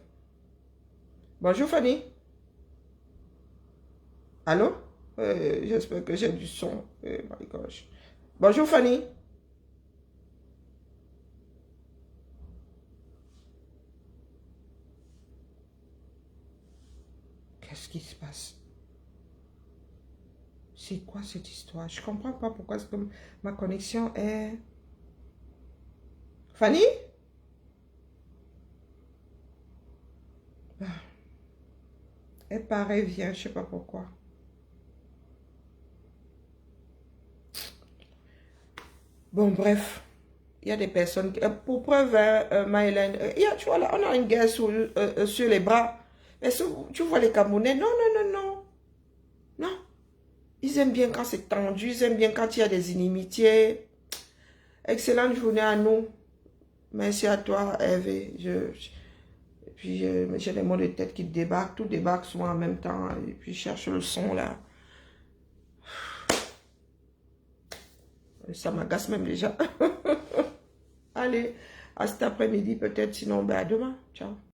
Bonjour Fanny. Allô? J'espère que j'ai du son. My gosh. Bonjour Fanny. Qu'est-ce qui se passe? C'est quoi cette histoire? Je ne comprends pas pourquoi ma connexion est... Fanny? Elle part et vient, je ne sais pas pourquoi. Bon, bref. Il y a des personnes... pour preuve, Maëlène, tu vois là, on a une guerre sur les bras. Mais tu vois les Camerounais, non. Non. Ils aiment bien quand c'est tendu, ils aiment bien quand il y a des inimitiés. Excellente journée à nous. Merci à toi, Hervé. Puis j'ai des mots de tête qui débarquent, tout débarque souvent en même temps. Et puis je cherche le son là. Ça m'agace même déjà. Allez, à cet après-midi peut-être, sinon ben à demain. Ciao.